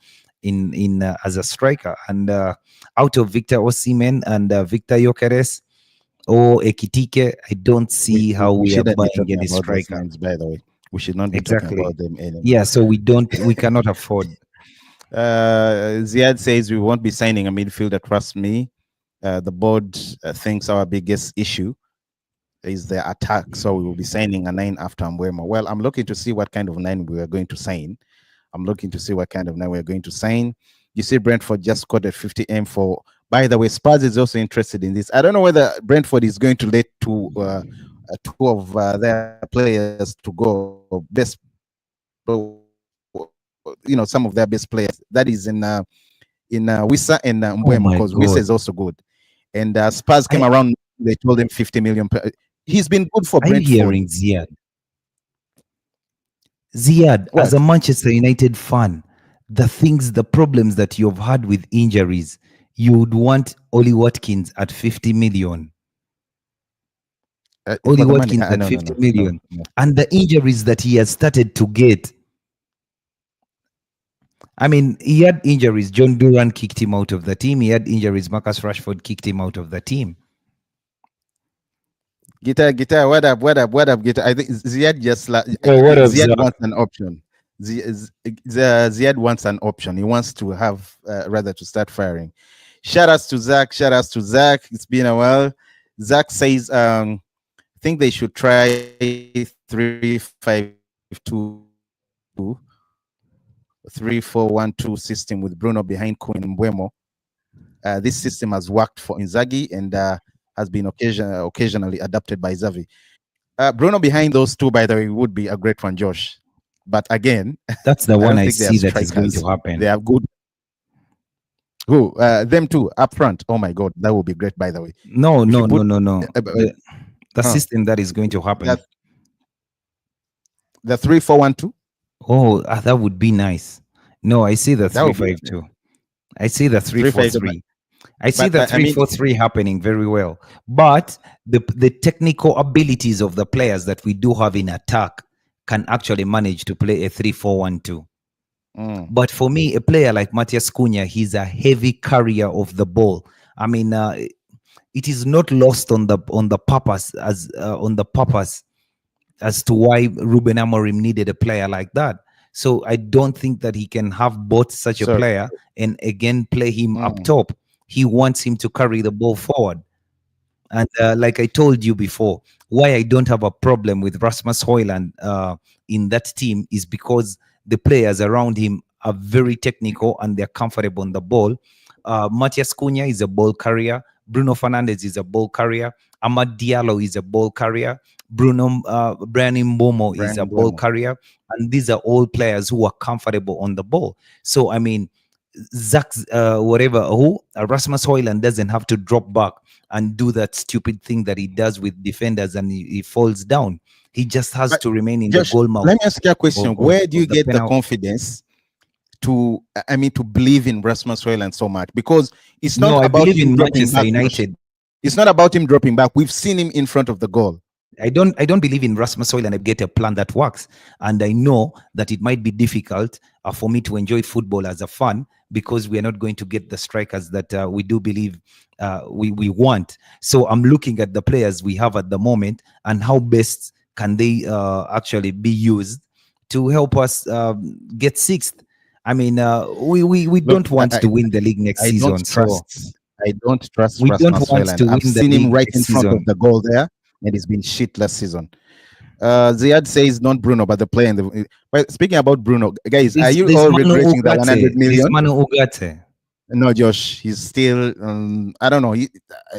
in as a striker. And out of Victor Osimhen and Victor Gyökeres or Ekitike, I don't see how We we are shouldn't be buying talking any about those striker. names, by the way. We should not be talking Exactly. about them anymore. Yeah, so we cannot afford. Ziad says we won't be signing a midfielder. Trust me. The board thinks our biggest issue is the attack, so we will be signing a 9 after Mbeumo. Well, I'm looking to see what kind of 9 we are going to sign. I'm looking to see what kind of 9 we're going to sign. You see, Brentford just quoted 50M for. By the way, Spurs is also interested in this. I don't know whether Brentford is going to let two of their players to go, some of their best players. That is in Wissa and Oh Mbeumo, my because Wissa God. is also good. And Spurs came I, around. They told him 50 million. He's been good for are you Brentford. hearing Ziad? Ziad, as What? a Manchester United fan, the problems that you've had with injuries, you would want Ollie Watkins at 50 million. For Ollie the money? Watkins at No, 50 no, no, million. no. And the injuries that he has started to get. I mean, he had injuries. John Duran kicked him out of the team. He had injuries. Marcus Rashford kicked him out of the team. Guitar, what up, Guitar? I think Ziad just What up, Ziad Zach? wants an option. Ziad wants an option. He wants to have rather to start firing. Shout outs to Zach. It's been a while. Zach says, I think they should try 3-5-2, 3-4-1-2 system with Bruno behind Queen Mbeumo. This system has worked for Inzaghi and has been occasionally adapted by Xavi. Bruno behind those two, by the way, would be a great one, Josh. But again, that's the I one don't I think they are see that is going strikers. to happen. They are good. Who? Them two up front. Oh my God, that would be great. By the way, No. The huh, system that is going to happen. the 3-4-1-2. Oh, that would be nice. No, I see the That would be 3-5-2. I see the 3-5-2. 3-4-3. I see the I mean, 3-4-3 happening very well. But the technical abilities of the players that we do have in attack can actually manage to play a 3-4-1-2. But for me, a player like Matheus Cunha, he's a heavy carrier of the ball. I mean, it is not lost on the purpose as to why Ruben Amorim needed a player like that. So I don't think that he can have both such a player and again play him up top. He wants him to carry the ball forward. And like I told you before, why I don't have a problem with Rasmus Højlund in that team is because the players around him are very technical and they're comfortable on the ball. Matheus Cunha is a ball carrier. Bruno Fernandes is a ball carrier. Amad Diallo is a ball carrier. Brian Mbeumo is a ball carrier. And these are all players who are comfortable on the ball. So, I mean, Rasmus Højlund doesn't have to drop back and do that stupid thing that he does with defenders and he falls down. He just has to remain in the goal mouth. Let me ask you a question. Where do you get the confidence to believe in Rasmus Højlund so much? Because it's not about him dropping back. United. It's not about him dropping back. We've seen him in front of the goal. I don't believe in Rasmus Højlund. I get a plan that works, and I know that it might be difficult for me to enjoy football as a fan because we are not going to get the strikers that we do believe we want. So I'm looking at the players we have at the moment and how best can they actually be used to help us get sixth. I mean, we don't want to win the league next season. I don't trust. We don't want to win. I've seen him right in front of the goal there, and he's been shit last season. Ziad says not Bruno, but the player in the. But speaking about Bruno, guys, are you all regretting the 100 million? Manu Ugarte. No, Josh, he's still. I don't know.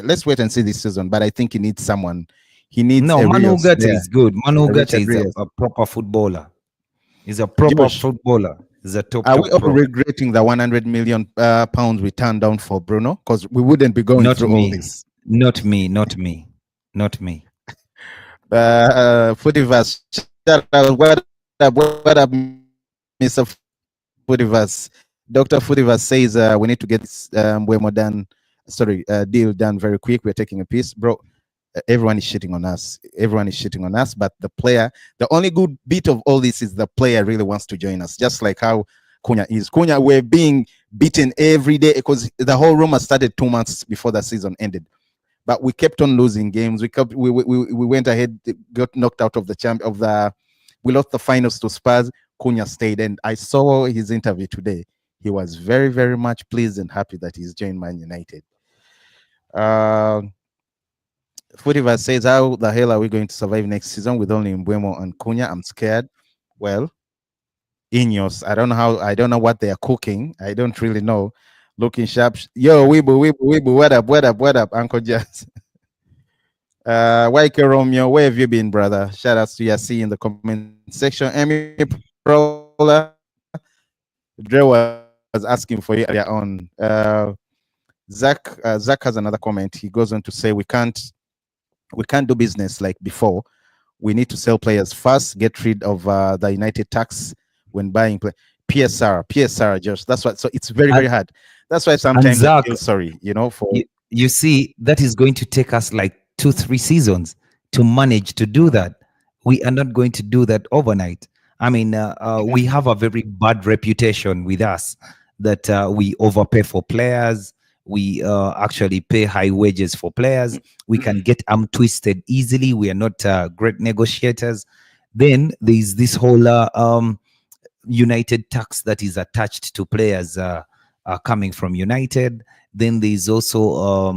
Let's wait and see this season. But I think he needs someone. He needs. No, Manu Ugarte is good. Manu Ugarte is a proper footballer. He's a proper footballer. He's a top. Are we all regretting the 100 million pounds we turned down for Bruno? Because we wouldn't be going through all this. Not me. Footiverse, what up, Mr. Footiverse? Dr. Footiverse says we need to get this Mbeumo deal done very quick. We're taking a piece, bro. everyone is shitting on us. Everyone is shitting on us, but the player, the only good bit of all this is the player really wants to join us, just like how Cunha is. Cunha, we're being beaten every day because the whole rumor started 2 months before the season ended. But we kept on losing games. We went ahead, got knocked out of the we lost the finals to Spurs. Cunha stayed, and I saw his interview today. He was very, very much pleased and happy that he's joined Man United. Footiverse says, how the hell are we going to survive next season with only Mbeumo and Cunha? I'm scared. Well, Ineos, I don't know what they are cooking. I don't really know. Looking sharp. Yo, Weebu, what up, Uncle Jazz? YK Romeo, where have you been, brother? Shout outs to Yasi in the comment section. Emmy Prola, Dre was asking for you earlier on. Zach has another comment. He goes on to say we can't do business like before. We need to sell players first, get rid of the United tax when buying PSR, Josh. That's what. So it's very, very hard. That's why sometimes I feel sorry, for you see, that is going to take us like 2-3 seasons to manage to do that. We are not going to do that overnight. I mean, we have a very bad reputation with us that we overpay for players. We actually pay high wages for players. We can get arm twisted easily. We are not great negotiators. Then there's this whole United tax that is attached to players coming from United. Then there's also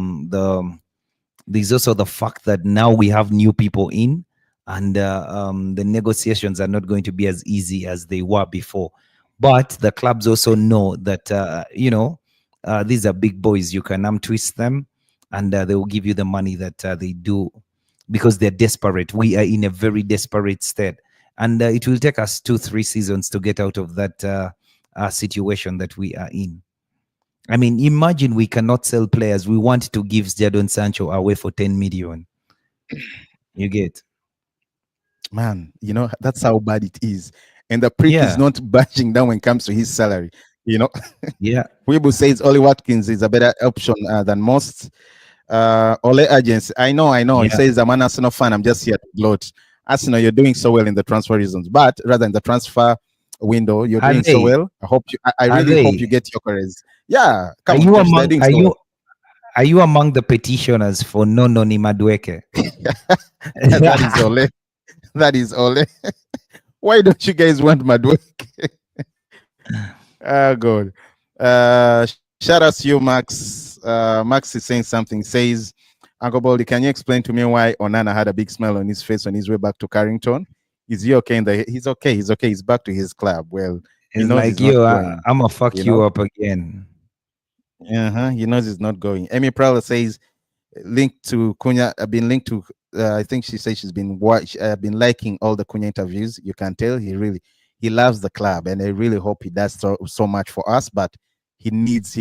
the fact that now we have new people in, and the negotiations are not going to be as easy as they were before. But the clubs also know that these are big boys. You can arm twist them, and they will give you the money that they do, because they're desperate. We are in a very desperate state, and it will take us 2-3 seasons to get out of that situation that we are in. I mean, imagine we cannot sell players. We want to give Jadon Sancho away for 10 million. You get? Man, that's how bad it is. And the prick is not budging down when it comes to his salary. Yeah. Weibo says Oli Watkins is a better option than most. Ole Agents, I know. Yeah. He says, I'm an Arsenal fan. I'm just here to gloat. Arsenal, you're doing so well in the transfer reasons, but rather than the transfer window, you're doing so well. I really hope you get Gyökeres. Yeah, are you among the petitioners for Noni Madueke? That is Ole. That is Ole. Why don't you guys want Madueke? Oh God. Shout out to you, Max. Max is saying something. Says, Uncle Baldy, can you explain to me why Onana had a big smile on his face on his way back to Carrington? Is he okay? He's okay. He's back to his club. Well, he knows like you. I'm gonna fuck you up again. He knows he's not going. Emmy Prowler says, linked to Cunha. I've been linked to. I think she says she's been liking all the Cunha interviews. You can tell he loves the club, and I really hope he does so much for us. But he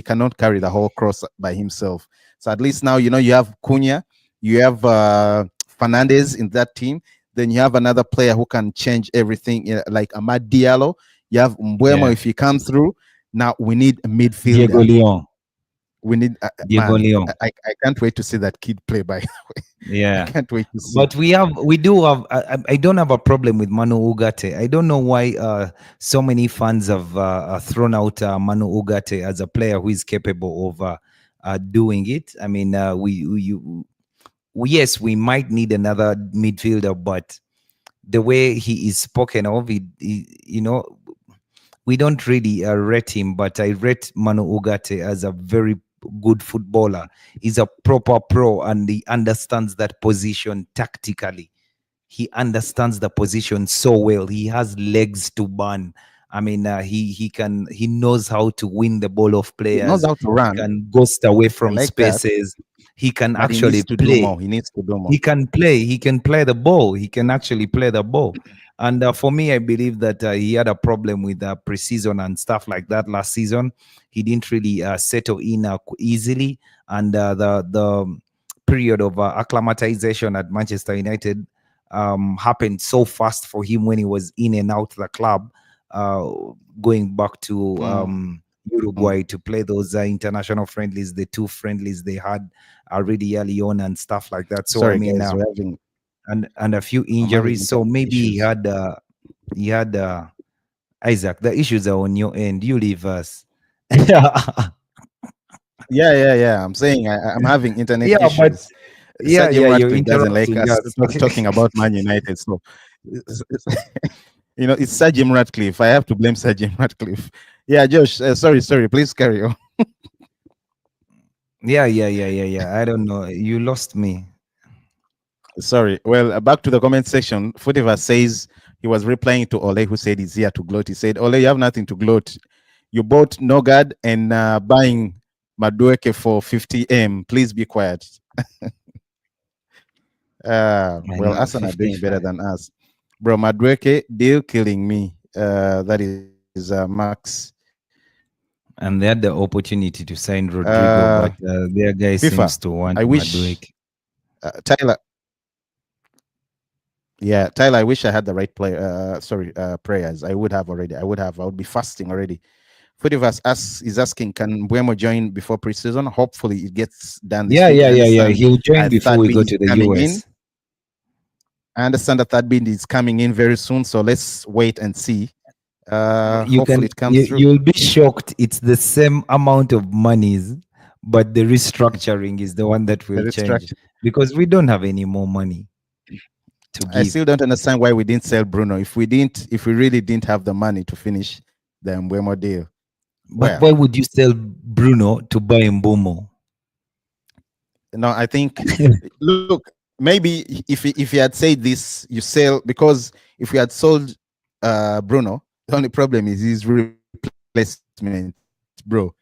cannot carry the whole cross by himself. So at least now you have Cunha, you have Fernandes in that team. Then you have another player who can change everything, like Amad Diallo. You have Mbeumo if he comes through. Now we need a midfielder. Diego Leon. We need Leon. I can't wait to see that kid play, by the way. Yeah, I can't wait to see. But we do have. I don't have a problem with Manu Ugarte. I don't know why so many fans have thrown out Manu Ugarte as a player who is capable of doing it. I mean, yes, we might need another midfielder, but the way he is spoken of, we don't really rate him. But I rate Manu Ugarte as a very good footballer. He's a proper pro, and he understands that position tactically. He understands the position so well. He has legs to burn. I mean, he knows how to win the ball off players. He knows how to run. He can ghost away from spaces. He can actually play. He needs to do more. He can play. He can play the ball. He can actually play the ball. And for me, I believe that he had a problem with pre-season and stuff like that last season. He didn't really settle in easily. And the period of acclimatization at Manchester United happened so fast for him when he was in and out the club, going back to Uruguay to play those international friendlies, the two friendlies they had already early on and stuff like that. So I Sorry, mean, guys, we're having and a few I'm having injuries. So internet maybe issues. he had Isaac. The issues are on your end. You leave us. Yeah, Yeah. I'm saying I'm having internet yeah, but issues. Sir Jim you're Ratcliffe doesn't like interrupting us us. talking about Man United, so it's Sir Jim Ratcliffe. I have to blame Sir Jim Ratcliffe. Yeah, Josh. Sorry. Please carry on. Yeah. I don't know. You lost me. Sorry. Well, back to the comment section. Futiver says he was replying to Ole, who said he's here to gloat. He said, Ole, you have nothing to gloat. You bought Nogard and buying Madueke for 50M. Please be quiet. I Well, know, Asan are doing better 55. than us. Bro, Madueke, deal killing me. That is Max. And they had the opportunity to sign Rodrigo, Uh, but their guy FIFA, seems to want I wish, Madueke. Tyler, yeah, Tyler, I wish I had the right player. Prayers. I would have already. I would be fasting already. Footivers is asking, can Buemo join before preseason? Hopefully, it gets done this week. I Yeah. understand He'll join before third we bid go is to the coming in. US. I understand that third bid is coming in very soon. So let's wait and see. You Hopefully, it comes through. you'll be shocked. It's the same amount of monies, but the restructuring is the one that will The change restructure. because we don't have any more money to I give. still don't understand why we didn't sell Bruno. If we really didn't have the money to finish the Mbeumo deal. But why would you sell Bruno to buy Mbumo? No, I think look, maybe if you had said this, you sell, because if we had sold Bruno, the only problem is his replacement, bro.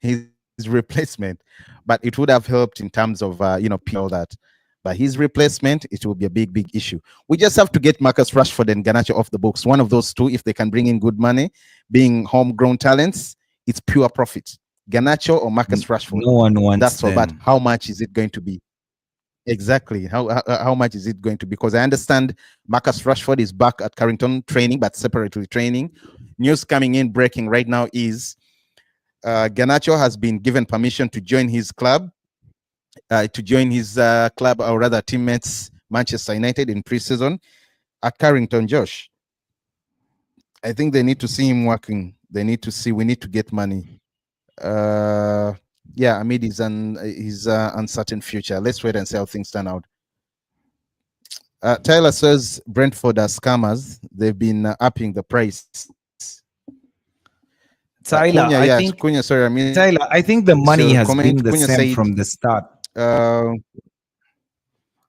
His replacement, but it would have helped in terms of all that. But his replacement, it will be a big issue. We just have to get Marcus Rashford and Garnacho off the books. One of those two, if they can bring in good money, being homegrown talents, it's pure profit. Garnacho or Marcus Rashford. No one wants that's all. them. But how much is it going to be? Exactly. How much is it going to be? Because I understand Marcus Rashford is back at Carrington training, but separately training. News coming in breaking right now is Garnacho has been given permission to join his club, or rather teammates, Manchester United, in preseason at Carrington. Josh, I think they need to see him working. We need to get money. Amid his uncertain future. Let's wait and see how things turn out. Tyler says Brentford are scammers. They've been upping the price. Tyler, I think the money has been the same from the start.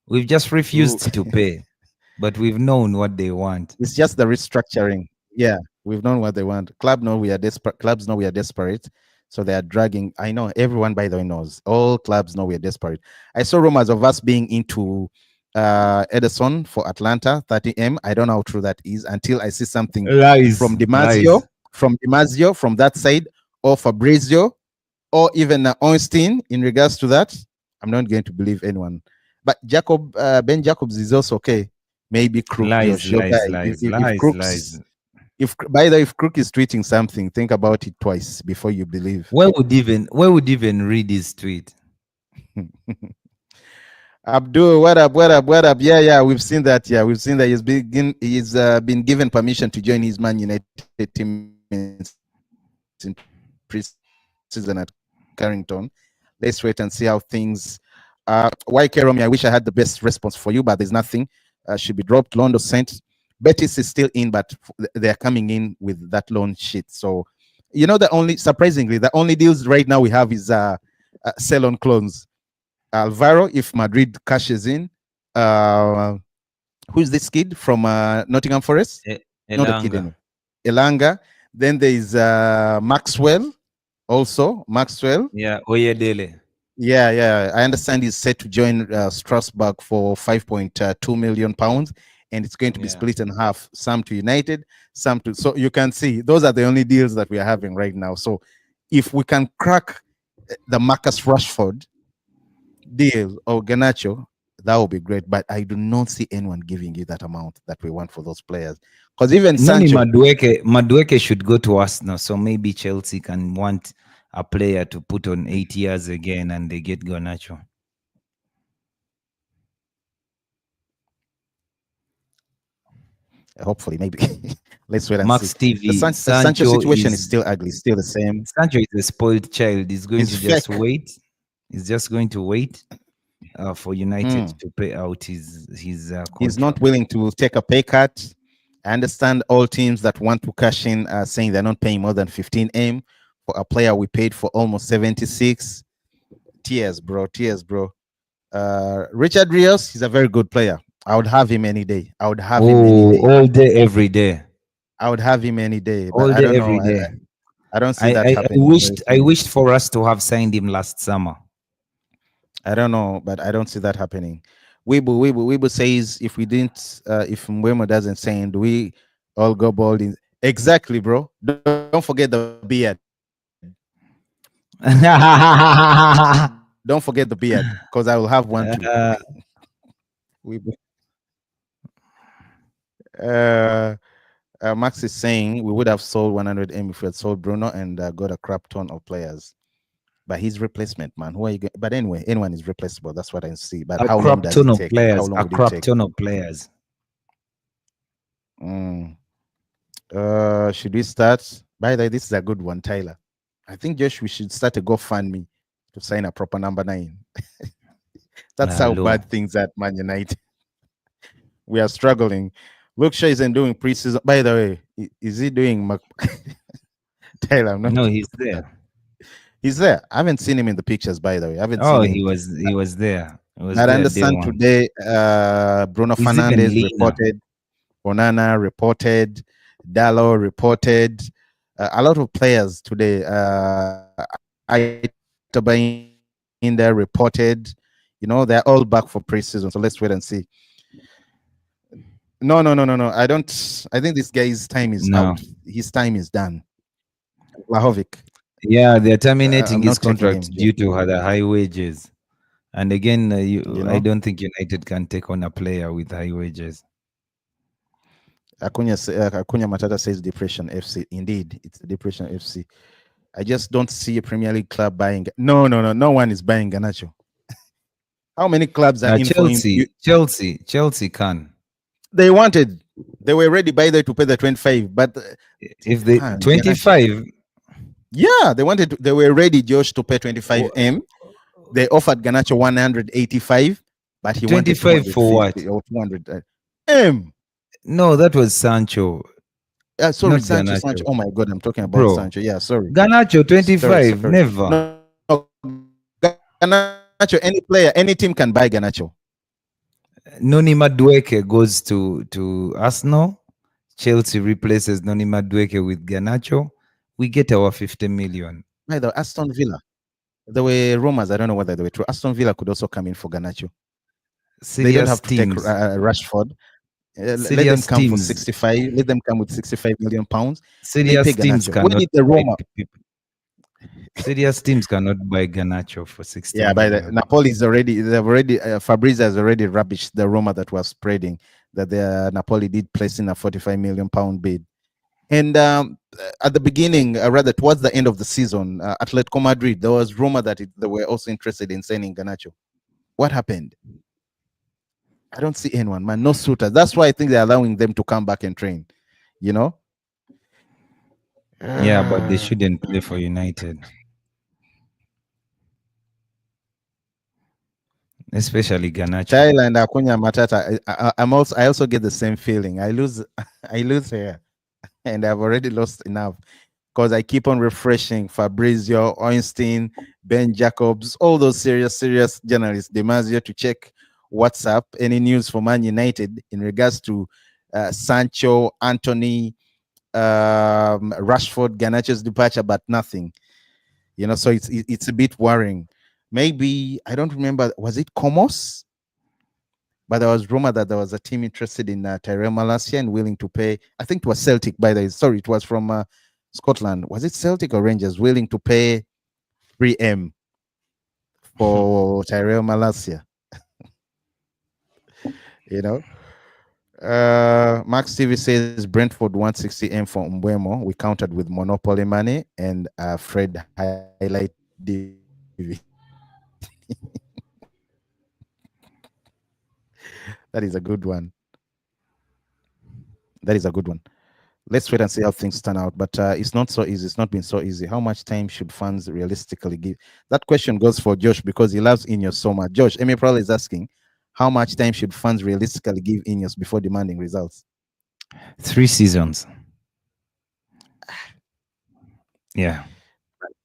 We've just refused to pay, but we've known what they want. It's just the restructuring. Yeah, we've known what they want. Clubs know we are desperate, so they are dragging. I know everyone, by the way, knows. All clubs know we are desperate. I saw rumors of us being into Ederson for Atlanta, 30M. I don't know how true that is until I see something from DiMarzio, from that side, or Fabrizio, or even Ornstein in regards to that. I'm not going to believe anyone. But Ben Jacobs is also okay. Maybe Crook. Lies. If by the way, if Crook is tweeting something, think about it twice before you believe. Where would even read his tweet? Abdul, what up? Yeah, we've seen that. Yeah, we've seen that he's been given permission to join his Man United team in preseason at Carrington. Let's wait and see how things. YK Romy, I wish I had the best response for you, but there's nothing. Should be dropped. Londo sent. Betis is still in, but they're coming in with that loan sheet. So, surprisingly, the only deals right now we have is sell on clones. Alvaro, if Madrid cashes in. Who's this kid from Nottingham Forest? Not a kid anyway. Elanga. Then there is Maxwell. Also, Maxwell. Yeah, Oyedele. Yeah. I understand he's set to join Strasbourg for £5.2 million, and it's going to be split in half. Some to United, some to. So you can see those are the only deals that we are having right now. So if we can crack the Marcus Rashford deal or Garnacho, that would be great. But I do not see anyone giving you that amount that we want for those players. Because even Noni Sancho, Madueke should go to Arsenal, so maybe Chelsea can want a player to put on 8 years again, and they get Garnacho. hopefully, maybe. Let's wait and see. Max The TV, Sancho situation is still ugly, still the same. Sancho is a spoiled child. He's going He's to just fake. wait. He's just going to wait for United Hmm. to pay out his He's not contract. willing to take a pay cut. I understand all teams that want to cash in are saying they're not paying more than 15M for a player we paid for almost 76. Tears, bro. Tears, bro. Richard Rios, he's a very good player. I would have him any day. I would have him any Oh, day. all day, every day, I would have him any day. But all I day, don't know. every day. I don't see I, that I, I happening very wished I soon. wished for us to have signed him last summer. I don't know, but I don't see that happening. Weibo says if we didn't, if Mwemo doesn't send, we all go bald. Exactly, bro. Don't forget the beard. Don't forget the beard, because I will have one too. Uh, Weibo. Uh, Max is saying we would have sold 100M if we had sold Bruno and got a crap ton of players. But his replacement, man. Who are you going? But anyway, anyone is replaceable. That's what I see. But a how long crap does ton it of take? How players. long A would it crap take? ton of players. Mm. Should we start? By the way, this is a good one, Tyler. I think Josh, we should start a GoFundMe to sign a proper number 9. That's how Hello. bad things at Man United. We are struggling. Luke Shaw isn't doing preseason. By the way, is he doing Tyler? I'm not. No, he's there. He's there. I haven't seen him in the pictures, by the way. I haven't Oh, seen him. he was there. He was But I there day understand one. today Bruno He's even Fernandes leaner. reported, Onana reported, Dallo reported, a lot of players today. Aitaba in there reported. You know, they're all back for preseason. So let's wait and see. No. I don't. I think this guy's time is No. out. His time is done. Vlahovic. Yeah, they're terminating I'm his not taking him. contract due to the high wages. And again, You I know, don't think United can take on a player with high wages. Acuna Matata says Depression FC. Indeed, it's Depression FC. I just don't see a Premier League club buying. No. No one is buying Garnacho. How many clubs are in for him? Chelsea can. They wanted. They were ready by there to pay the 25, but If they 25, yeah, they wanted. They were ready, Josh, to pay 25M. They offered Garnacho 185, but he wanted 25 for what? or 200 M. No, that was Sancho. Sorry, Not Sancho. Garnacho. Oh my God, I'm talking about Bro. Sancho. Yeah, sorry. Garnacho 25, Sorry. never. No, Garnacho, any player, any team can buy Garnacho. Noni Madueke goes to Arsenal. Chelsea replaces Noni Madueke with Garnacho. We get our 50 million. By the Aston Villa. There were rumors. I don't know whether they were true. Aston Villa could also come in for Garnacho. They don't have to take Rashford. Let them come for 65. Let them come with 65 million pounds. Serious teams cannot. What did the rumor? Serious teams cannot buy Garnacho for 60. Yeah, by the Napoli's already. They've already. Fabrizio has already rubbished the rumor that was spreading that the Napoli did place in a 45 million pound bid. And at the beginning, rather towards the end of the season, Atletico Madrid, there was rumor that they were also interested in signing Garnacho. What happened? I don't see anyone, man. No suitors. That's why I think they're allowing them to come back and train. You know? Yeah, but they shouldn't play for United. Especially Garnacho. Thailand, Acuna Matata. I also get the same feeling. I lose here. And I've already lost enough. Because I keep on refreshing Fabrizio, Einstein, Ben Jacobs, all those serious journalists, Demasio, to check what's up, any news for Man United in regards to Sancho, Anthony, Rashford, Garnacho's departure, but nothing. You know, so it's a bit worrying. Maybe, I don't remember, was it Comos? But there was rumor that there was a team interested in Tyrell Malacia and willing to pay. I think it was Celtic, by the way. Sorry, it was from Scotland. Was it Celtic or Rangers willing to pay 3M for Tyrell Malacia? You know. Max TV says Brentford 160M for Mbwemo. We countered with Monopoly money and Fred highlight DVD. That is a good one. That is a good one. Let's wait and see how things turn out. But it's not so easy. It's not been so easy. How much time should fans realistically give? That question goes for Josh because he loves Ineos so much. Josh, Amy probably is asking, how much time should fans realistically give Ineos before demanding results? 3 seasons. Yeah.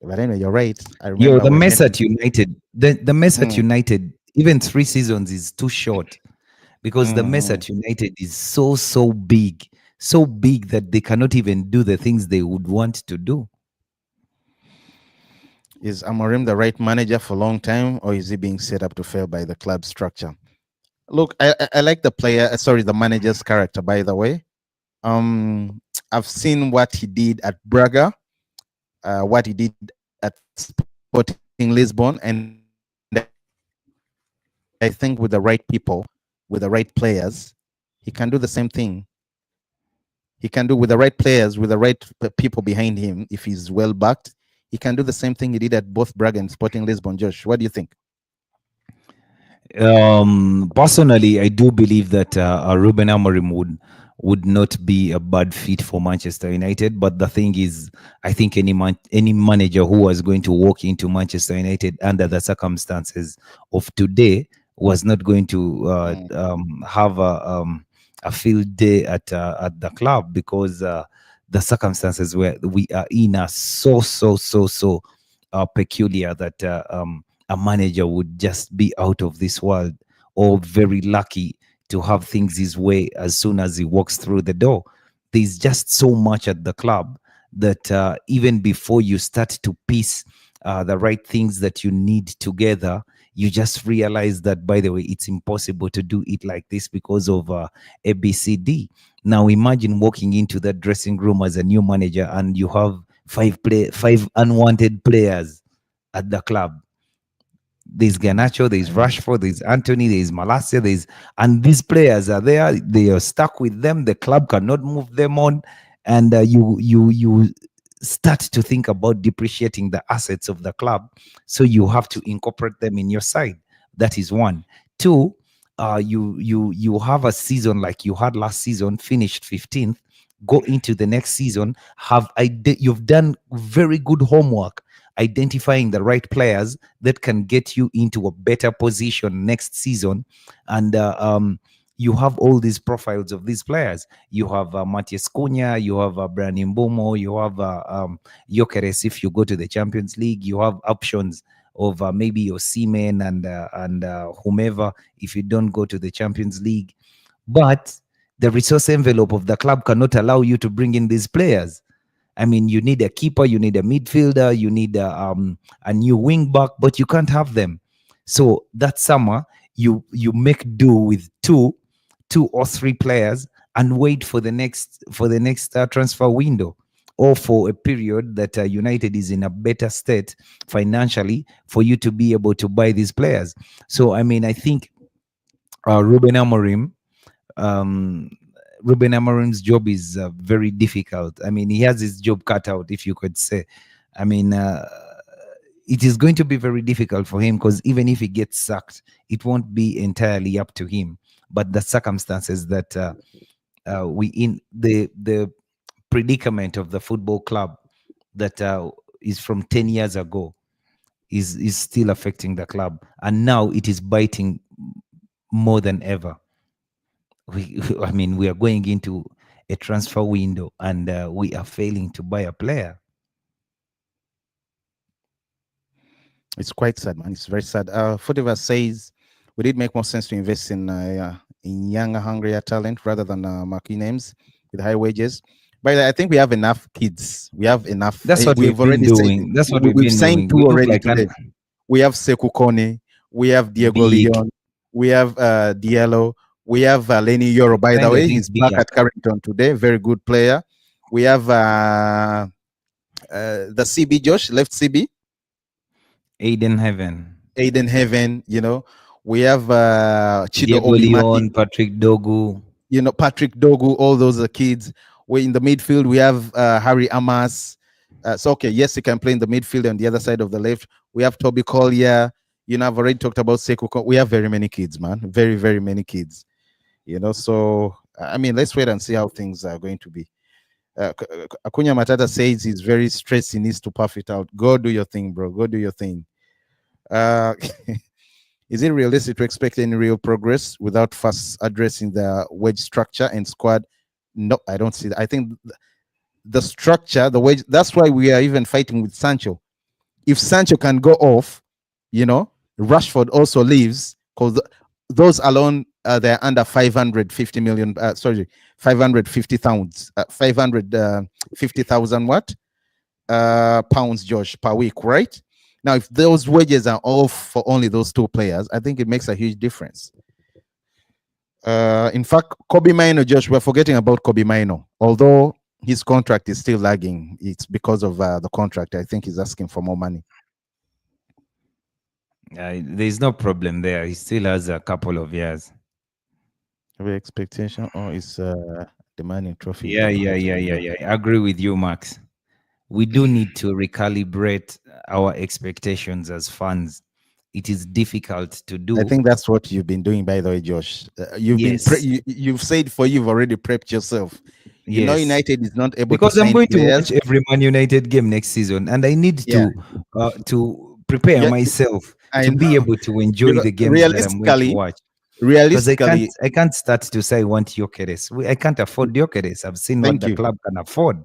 But anyway, you're right. I Yo, remember the when mess Henry. at United, the mess at Mm, United, even 3 seasons is too short because the mess mm. at United is so big that they cannot even do the things they would want to do. Is Amorim the right manager for a long time, or is he being set up to fail by the club structure? Look, I like the player. Sorry, the manager's character. By the way, um, I've seen what he did at Braga, what he did at Sporting Lisbon, and I think with the right people, with the right players, he can do the same thing. He can do with the right players, with the right people behind him. If he's well backed, he can do the same thing he did at both Braga and Sporting Lisbon. Josh, what do you think? Personally, I do believe that Ruben Amorim would not be a bad fit for Manchester United. But the thing is, I think any manager who was going to walk into Manchester United under the circumstances of today was not going to have a field day at the club because the circumstances where we are in are so peculiar that a manager would just be out of this world or very lucky to have things his way as soon as he walks through the door. There's just so much at the club that even before you start to piece the right things that you need together, you just realize that, by the way, it's impossible to do it like this because of ABCD. Now imagine walking into that dressing room as a new manager and you have five unwanted players at the club. There's Garnacho, there's Rashford, there's Anthony, there's Malacia, and these players are there. They are stuck with them. The club cannot move them on, and you start to think about depreciating the assets of the club. So you have to incorporate them in your side. That is one. Two, you have a season like you had last season, finished 15th. Go into the next season. You've done very good homework identifying the right players that can get you into a better position next season. And you have all these profiles of these players. You have Matias Cunha, you have Brian Mbomo, you have Gyökeres. If you go to the Champions League, you have options of maybe Osimhen and whomever if you don't go to the Champions League. But the resource envelope of the club cannot allow you to bring in these players. I mean, you need a keeper, you need a midfielder, you need a new wing back, but you can't have them. So that summer, you make do with two or three players and wait for the next transfer window, or for a period that United is in a better state financially for you to be able to buy these players. So I mean, I think Ruben Amorim um, Ruben Amorim's job is very difficult. I mean, he has his job cut out, if you could say. I mean, it is going to be very difficult for him because even if he gets sacked, it won't be entirely up to him. But the circumstances that we in the predicament of the football club that is from 10 years ago is still affecting the club, and now it is biting more than ever. I mean, we are going into a transfer window and we are failing to buy a player. It's quite sad, man. It's very sad. Footiver says, would it make more sense to invest in younger, hungrier talent rather than marquee names with high wages? By the way, I think we have enough kids. We have enough. That's what We've we've been already said doing. That's what we've we've been signed doing. two We look already like today. an We have Sekou Kone, we have Diego big. Leon, we have Diallo, we have Lenny Yoro. By the Kind of way, things he's back big. at Carrington today. Very good player. We have the CB Josh, left CB. Aiden Heaven. Aiden Heaven, We have Chido Diego Obimati, Leon, Patrick Dogu. Patrick Dogu, all those are kids. We in the midfield, we have Harry Amas. So okay, yes, he can play in the midfield on the other side of the left. We have Toby Collier. I've already talked about Sekou. We have very many kids, man. Very, very many kids. So I mean, let's wait and see how things are going to be. Akunya Matata says he's very stressed. He needs to puff it out. Go do your thing, bro. Go do your thing. Is it realistic to expect any real progress without first addressing the wage structure and squad? No, I don't see that. I think the structure, the wage, that's why we are even fighting with Sancho. If Sancho can go off, Rashford also leaves because those alone, they're under 550 million, 550,000, 550,000 what? Pounds, Josh, per week, right? Now, if those wages are off for only those two players, I think it makes a huge difference. In fact, Kobe Mino, Josh, we're forgetting about Kobe Mino. Although his contract is still lagging, it's because of the contract. I think he's asking for more money. There's no problem there. He still has a couple of years. Every expectation is demanding trophy. Yeah. I agree with you, Max. We do need to recalibrate our expectations as fans. It is difficult to do. I think that's what you've been doing, by the way, Josh. You've said you've already prepped yourself. United is not able because to I'm going players. to watch every Man United game next season, and I need to prepare myself to be able to enjoy the games that I'm going to watch. Realistically, because I can't start to say I want Gyökeres. I can't afford Gyökeres. I've seen what the club can afford.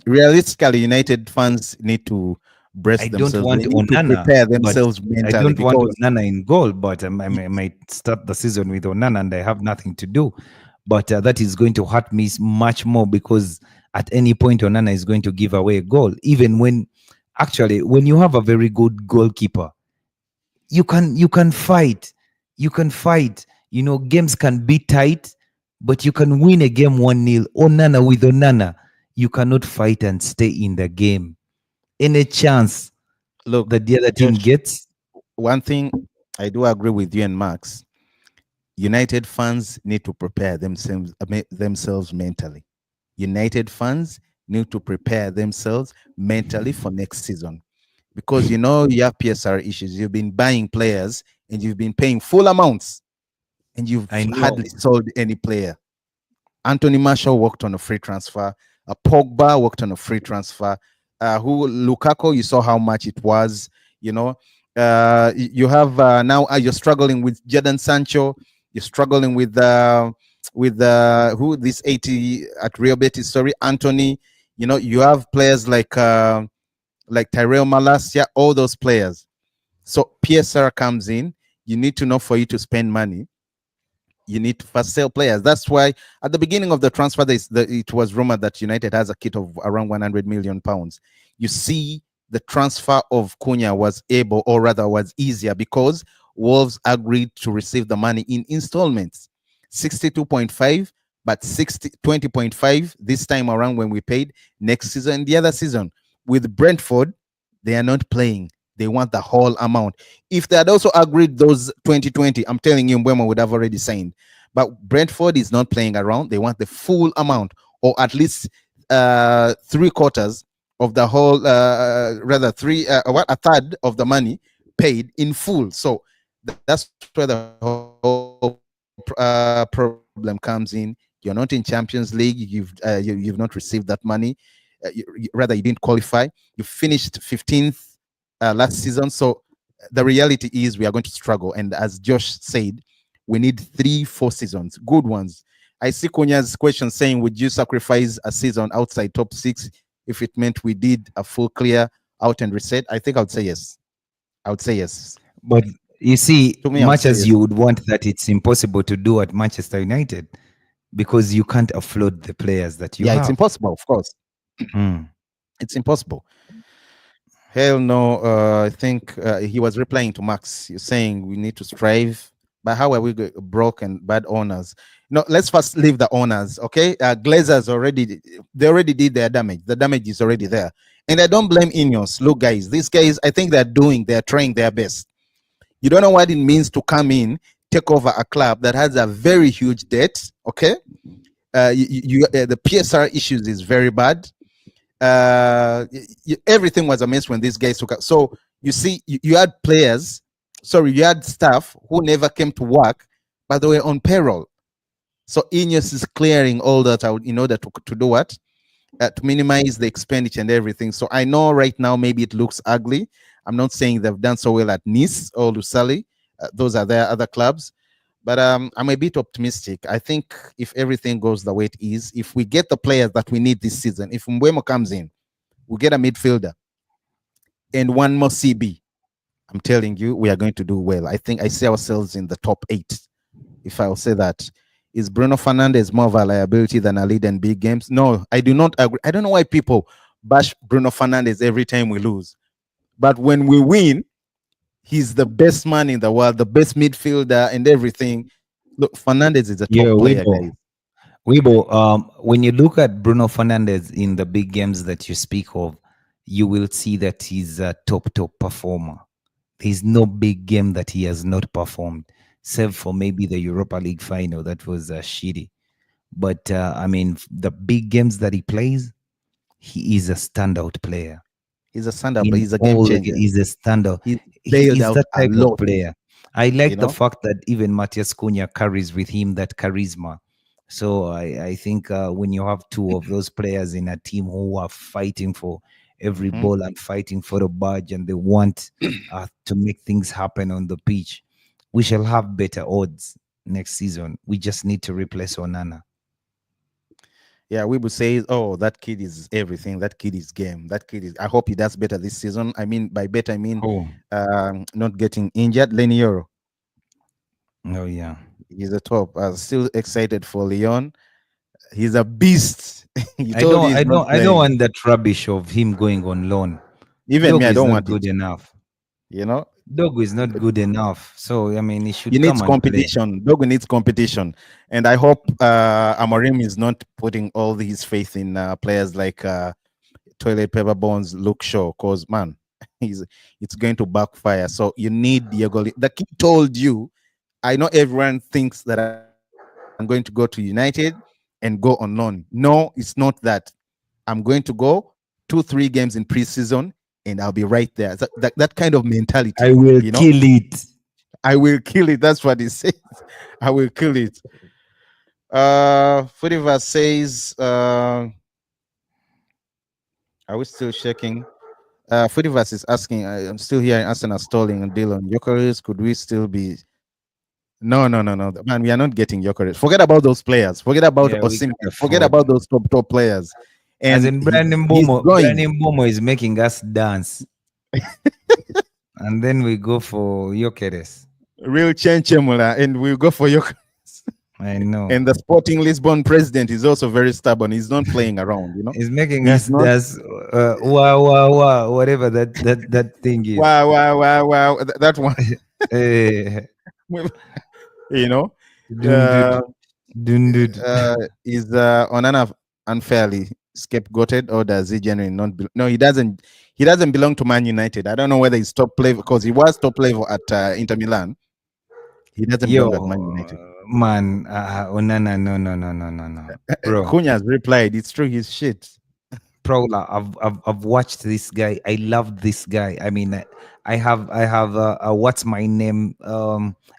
Realistically, United fans need to brace themselves. I don't want Onana, to prepare themselves mentally. I don't want Onana in goal, but I might start the season with Onana and I have nothing to do. But that is going to hurt me much more because at any point Onana is going to give away a goal. Even when you have a very good goalkeeper, you can fight. You can fight. Games can be tight, but you can win a game 1-0. With Onana, you cannot fight and stay in the game. Any chance that the other team gets? One thing I do agree with you and Max. United fans need to prepare themselves mentally. United fans need to prepare themselves mentally for next season. Because you have PSR issues. You've been buying players and you've been paying full amounts and you've hardly sold any player. Anthony Martial worked on a free transfer. Pogba worked on a free transfer. Lukaku, you saw how much it was. You have now you're struggling with Jadon Sancho. You're struggling with who this 80 at Real Betis. Sorry, Anthony. You have players like Tyrell Malacia. All those players. So PSR comes in. You need to know for you to spend money. You need to first sell players. That's why at the beginning of the transfer, it was rumored that United has a kit of around 100 million pounds. You see, the transfer of Cunha was easier because Wolves agreed to receive the money in installments, 62.5, but 20.5 this time around when we paid. Next season, the other season with Brentford, they are not playing. They want the whole amount. If they had also agreed those 2020, I'm telling you, Mbeumo would have already signed. But Brentford is not playing around. They want the full amount, or at least 3/4 of the whole, a third of the money paid in full. So that's where the whole problem comes in. You're not in Champions League. You've not received that money. You didn't qualify. You finished 15th. Last season. So the reality is we are going to struggle. And as Josh said, we need 3-4 seasons, good ones. I see Cunha's question saying, would you sacrifice a season outside top 6 if it meant we did a full clear out and reset? I think I would say yes. But you see, much as you would want that, it's impossible to do at Manchester United because you can't offload the players that you have. Yeah, it's impossible, of course. It's impossible. Hell no. I think he was replying to Max. You're saying we need to strive, but how are we broke and bad owners? No, let's first leave the owners, okay? Glazers already did their damage. The damage is already there, and I don't blame Ineos. Look, guys, these guys, I think they're trying their best. You don't know what it means to come in, take over a club that has a very huge debt. Okay, the PSR issues is very bad. Everything was a mess when these guys took up. So you see, you had players, sorry, you had staff who never came to work, but they were on payroll. So Ineos is clearing all that out in order to do what? To minimize the expenditure and everything. So I know right now maybe it looks ugly. I'm not saying they've done so well at Nice or Lusail. Those are their other clubs. But I'm a bit optimistic. I think if everything goes the way it is, if we get the players that we need this season, if Mbeumo comes in, we get a midfielder and one more CB, I'm telling you, we are going to do well. I think I see ourselves in the top 8, if I'll say that. Is Bruno Fernandes more of a liability than a lead in big games? No, I do not agree. I don't know why people bash Bruno Fernandes every time we lose. But when we win, he's the best man in the world, the best midfielder and everything. Look, Fernandes is a top player, guys. Weibo, when you look at Bruno Fernandes in the big games that you speak of, you will see that he's a top performer. There's no big game that he has not performed, save for maybe the Europa League final that was shitty. But I mean, the big games that he plays, he is a standout player. He's a standout, but he's a game changer. He's a standout. He He's that type of player. I like the fact that even Matheus Cunha carries with him that charisma. So I think when you have two of those players in a team who are fighting for every ball and fighting for the badge, and they want to make things happen on the pitch, we shall have better odds next season. We just need to replace Onana. Yeah, we would say, oh, that kid is everything. That kid is game. That kid is. I hope he does better this season. I mean, by better, I mean not getting injured. Leny Yoro. Oh yeah, he's a top. I'm still excited for Leon. He's a beast. I don't want that rubbish of him going on loan. Even me, I don't want good enough. You know, Dogu is not good enough. So I mean, he should. He needs competition. Dogu needs competition, and I hope Amorim is not putting all his faith in players like Toilet Paper Bones, Luke Shaw, because man, it's going to backfire. So you need Diego. The kid told you. I know everyone thinks that I'm going to go to United and go on loan. No, it's not that. I'm going to go 2-3 games in preseason and I'll be right there. That kind of mentality. I will kill it. I will kill it. That's what he says. I will kill it. Footiverse says, are we still checking? Footiverse is asking, I'm still here in Arsenal stalling and deal on Gyökeres. Could we still be? No. Man, we are not getting Gyökeres. Forget about those players. Forget about Osimhen. Forget about those top players. And as in Brandon Mbeumo is making us dance. And then we go for Gyökeres. Real Chenchemula, and we'll go for Gyökeres. I know. And the Sporting Lisbon president is also very stubborn. He's not playing around, you know. He's making us dance. Wow, whatever that thing is. Wow. That one. You know. Is Onana unfairly scapegoated, or does he genuinely not no, he doesn't belong to Man United. I don't know whether he's top level, because he was top level at Inter Milan. He doesn't belong at Man United. Man, Onana, no. Bro, Cunha's replied, it's true, he's shit. Bro, I've watched this guy. I love this guy. I mean, I have a what's my name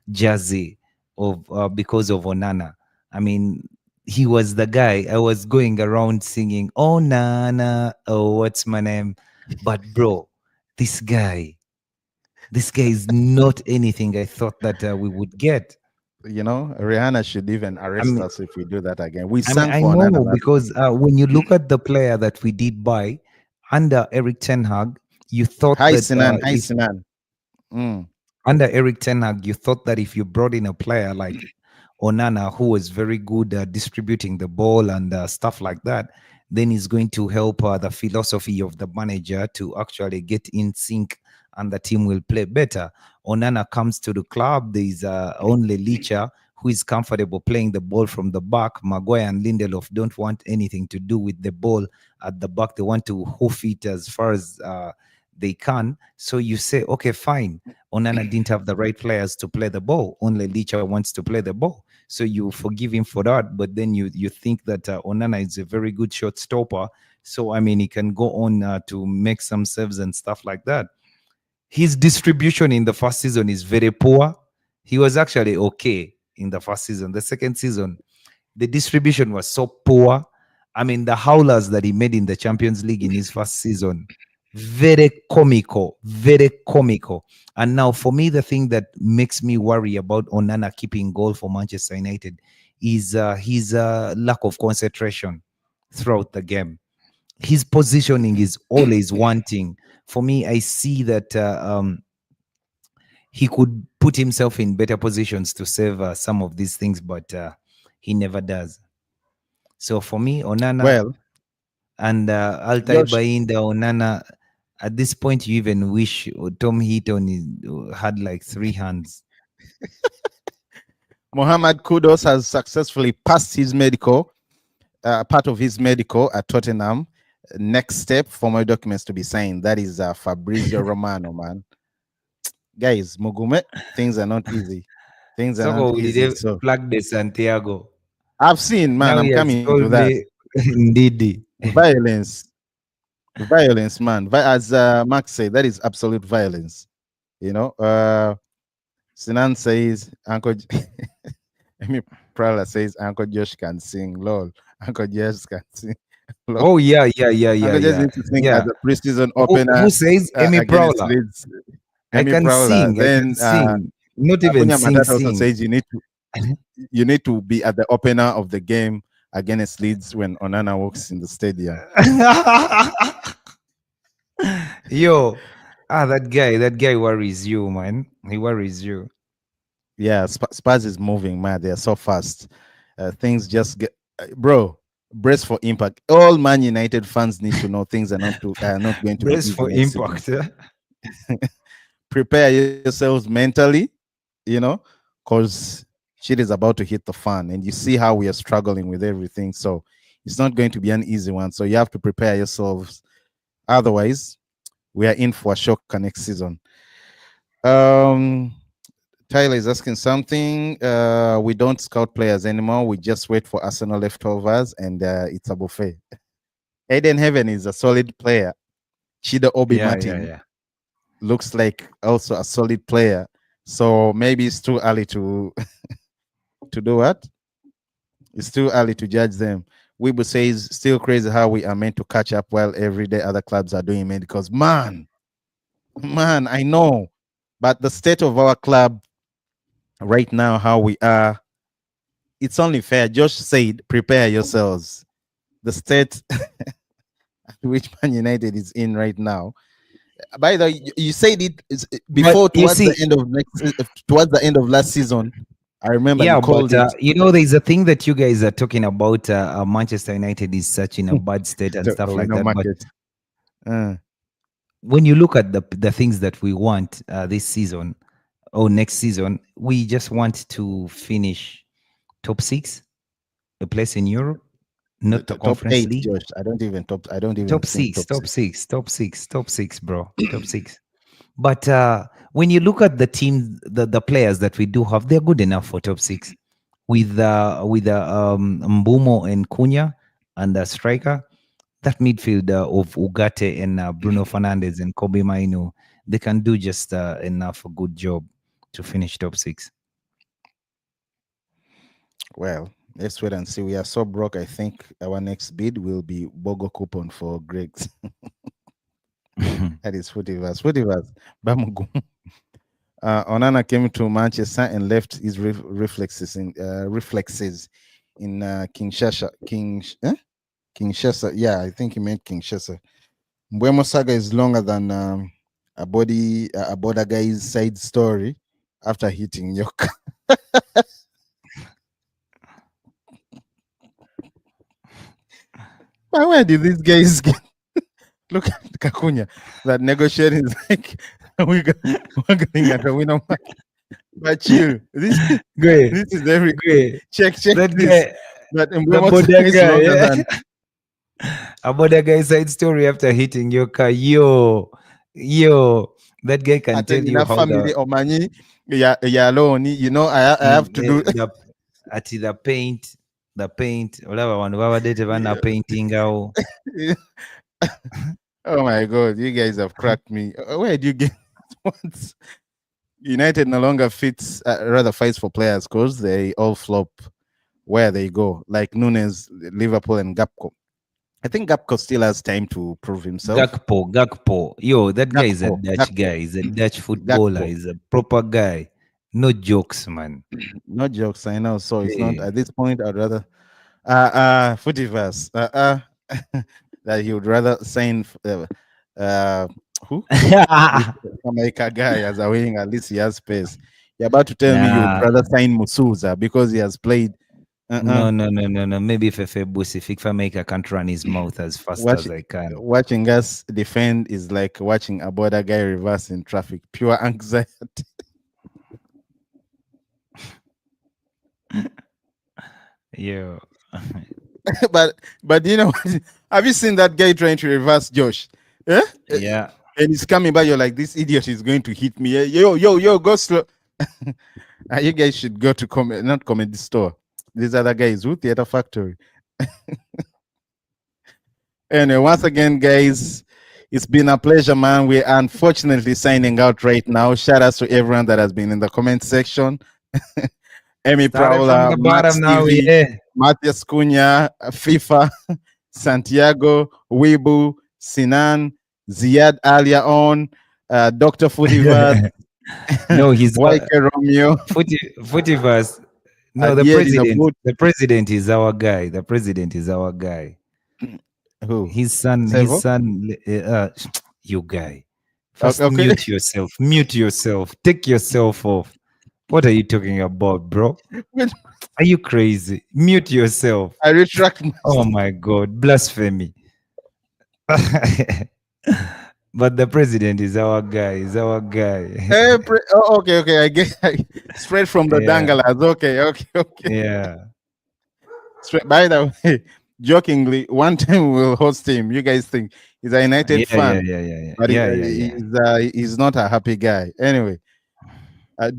jersey of because of Onana. I mean, he was the guy. I was going around singing, "Oh Nana, oh what's my name?" But bro, this guy is not anything I thought that we would get. You know, Rihanna should even arrest us if we do that again. I know, because when you look at the player that we did buy under Erik ten Hag, you thought under Erik ten Hag, you thought that if you brought in a player like Onana, who was very good at distributing the ball and stuff like that, then he's going to help the philosophy of the manager to actually get in sync, and the team will play better. Onana comes to the club. There's only Licha, who is comfortable playing the ball from the back. Maguire and Lindelof don't want anything to do with the ball at the back. They want to hoof it as far as they can. So you say, okay, fine. Onana didn't have the right players to play the ball. Only Licha wants to play the ball. So you forgive him for that, but then you think that Onana is a very good shot stopper. So I mean, he can go on to make some saves and stuff like that. His distribution in the first season is very poor. He was actually okay in the first season. The second season, the distribution was so poor. I mean, the howlers that he made in the Champions League in his first season, very comical, very comical. And now, for me, the thing that makes me worry about Onana keeping goal for Manchester United is his lack of concentration throughout the game. His positioning is always wanting. For me, I see that he could put himself in better positions to save some of these things, but he never does. So for me, Onana Well, and Altai Josh, Bainda, Onana, at this point, you even wish Tom Heaton had like 3 hands. Mohamed Kudos has successfully passed his medical, part of his medical at Tottenham. Next step for my documents to be signed. That is Fabrizio Romano, man. Guys, Mugume, things are not easy. Things are So not we easy. did So plug the Santiago. I've seen, man. Now I'm he has coming to told that. me, indeed. Violence, violence, man. As Max said, that is absolute violence. You know, Sinan says Uncle Amy Prala says Uncle Josh can sing. Lol, Uncle Josh can sing. Lol. Oh yeah, yeah, yeah, yeah, Uncle Josh yeah, needs to sing yeah. as a preseason Who opener says Amy against Prowler? Leeds. I Amy can Prowler. sing. I can Then sing. Not even Akunya sing, Matata also sing. says you need to be at the opener of the game against Leeds when Onana walks in the stadium. Yo, that guy worries you, man. He worries you. Yeah, Spurs is moving, man. They are so fast. Things just get, bro. Brace for impact. All Man United fans need to know things are not going to be Brace easy for next season. impact. Prepare yourselves mentally, you know, because shit is about to hit the fan, and you see how we are struggling with everything. So it's not going to be an easy one. So you have to prepare yourselves. Otherwise, we are in for a shocker next season. Tyler is asking something. We don't scout players anymore. We just wait for Arsenal leftovers, and it's a buffet. Aiden Heaven is a solid player. Chida Obi Martin looks like also a solid player. So maybe it's too early to to do what? It's too early to judge them. Weibo says still crazy how we are meant to catch up while every day other clubs are doing medicals. Man, I know, but the state of our club right now, how we are, it's only fair. Josh said, prepare yourselves. The state which Man United is in right now. By the way, you said it before towards the end of towards the end of last season. I remember you called it. You know, there's a thing that you guys are talking about. Manchester United is such in a bad state and stuff like that. Market. But when you look at the things that we want this season or next season, we just want to finish top 6, a place in Europe, not the top Conference 8, League. Josh. I don't even top 6, top 6, top 6, top 6, bro, top 6. But when you look at the team, the players that we do have, they're good enough for top 6. With Mbumo and Cunha and the striker, that midfield of Ugarte and Bruno Fernandes and Kobe Mainu, they can do just enough a good job to finish top 6. Well, let's wait and see. We are so broke. I think our next bid will be Bogo coupon for Greg's. That is Footivers. Bamugum. Onana came to Manchester and left his reflexes in Kinshasa. Kinshasa. Yeah, I think he meant Kinshasa. Mbwemo saga is longer than a border guy's side story after hitting Yoka. But where did these guys get? Look at Kakunya. That negotiating is like we're going at a winner. But chill. This is every check that this. Guy, that about that guy's side story after hitting your car. Yo, That guy can I tell tell you, you na how the family Omanyi, yeah, alone. You know, I have to do. the ati the paint olaba abantu babadde tebana painting awo. Oh my God, you guys have cracked me. Where do you get once? United no longer fits, rather fights for players because they all flop where they go, like Nunes, Liverpool, and Gapco. I think Gapco still has time to prove himself. Gakpo. Yo, that guy is a Gakpo, Dutch guy. He's a Dutch footballer. Gakpo. He's a proper guy. No jokes, man. No jokes, I know. So it's not Hey. at this point. I'd rather Footiverse, that he would rather sign who? This Jamaica guy as a wing. At least he has space. You're about to tell me you would Nah, rather sign Musuza because he has played. no. Maybe Fefe Busi, Fikfa Maker can't run his mouth as fast Watch, as I can. watching us defend is like watching a border guy reverse in traffic. Pure anxiety. Yo. but you know, have you seen that guy trying to reverse Josh? Yeah? Yeah. And he's coming by, you're like, this idiot is going to hit me. Yo, go slow. You guys should go to not comedy store. These other guys, who Theater Factory. Anyway, once again, guys, it's been a pleasure, man. We're unfortunately signing out right now. Shout out to everyone that has been in the comment section. Emmy Started from Prowler, the Matt bottom now. Stevie, Yeah. Matthias Cunha, FIFA, Santiago, Wibu, Sinan, Ziad Alia on, Dr. Footiverse, No, he's Waike Romeo, Footiverse. No, the Adiel president. The president is our guy. The president is our guy. Who? His son. Sevo? His son. You guy. First, Okay. mute yourself. Mute yourself. Take yourself off. What are you talking about, bro? Are you crazy? Mute yourself. I retract myself. Oh my God, blasphemy. But the president is our guy. Is our guy. Hey, okay. I get straight from the dangalas. Okay. Yeah. Straight. By the way, jokingly, one time we'll host him. You guys think he's a United fan? Yeah. But he's not a happy guy. Anyway,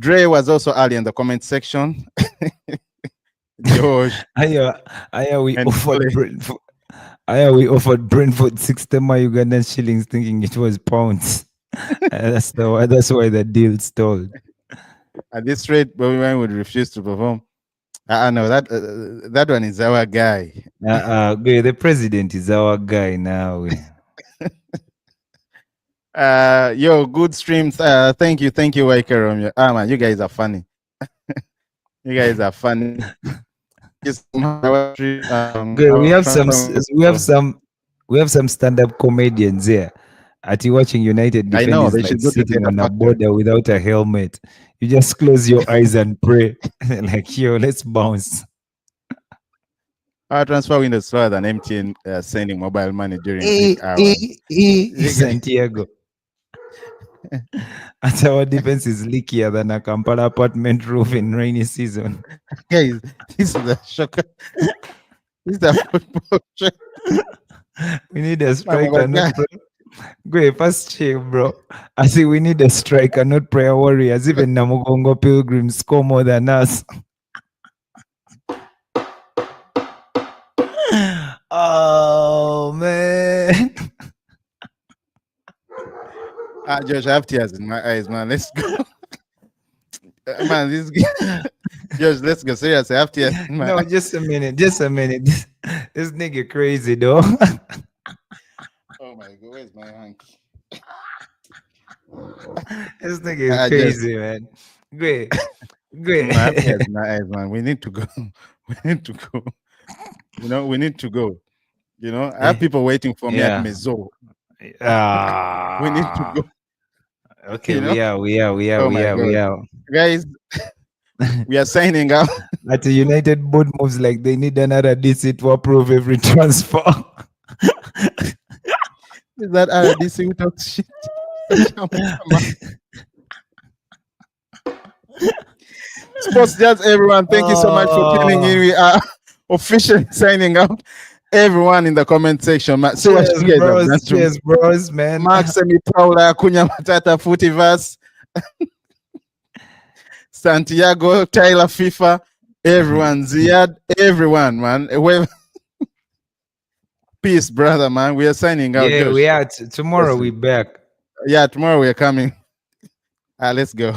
Dre was also early in the comment section. George. We and offered Kule. Brentford. We offered Brentford 60 Ugandan shillings, thinking it was pounds. That's why the deal stalled. At this rate, Bobby Wine would refuse to perform. No, that one is our guy. The president is our guy now. Yo, good streams. Thank you, Waike. Man, you guys are funny. You guys are funny. We have some stand-up comedians here. At watching United defend, I know, is they like should go to sitting on Theatre a border without a helmet. You just close your eyes and pray. Like, yo, let's bounce. Our transfer window is slower than MTN sending mobile money during peak hours. Santiago. And our defense is leakier than a Kampala apartment roof in rainy season. Guys, this is a shocker. This is a football show. We need a striker, not go first chill, bro. I say we need a striker, not prayer warriors. Even Namugongo pilgrims score more than us. Oh man. Josh, I have tears in my eyes, man. Let's go. Man, this Josh, let's go. Seriously, I have tears in my eyes. Just a minute. This nigga crazy though. Oh my God, where's my hanky? This nigga is crazy, man. Great. I have tears in my eyes, man. We need to go. We need to go. We need to go. I have people waiting for me at Mezo. We need to go. Okay, we are. Guys, we are signing out. At the United board moves like they need another DC to approve every transfer. Is that RDC who talks shit? Sports Jazz, everyone. Thank you so much for tuning in. We are officially signing out. everyone in the comment section, man. See what Cheers, you guys have bros. done to me. Cheers, bros, man. Mark Semi Paula, Kunya Matata, Footiverse, Santiago, Tyler FIFA, everyone, Ziad, everyone, man. Peace, brother, man. We are signing out, Yeah, Josh. we are. Tomorrow we back. Yeah, tomorrow we are coming. Let's go.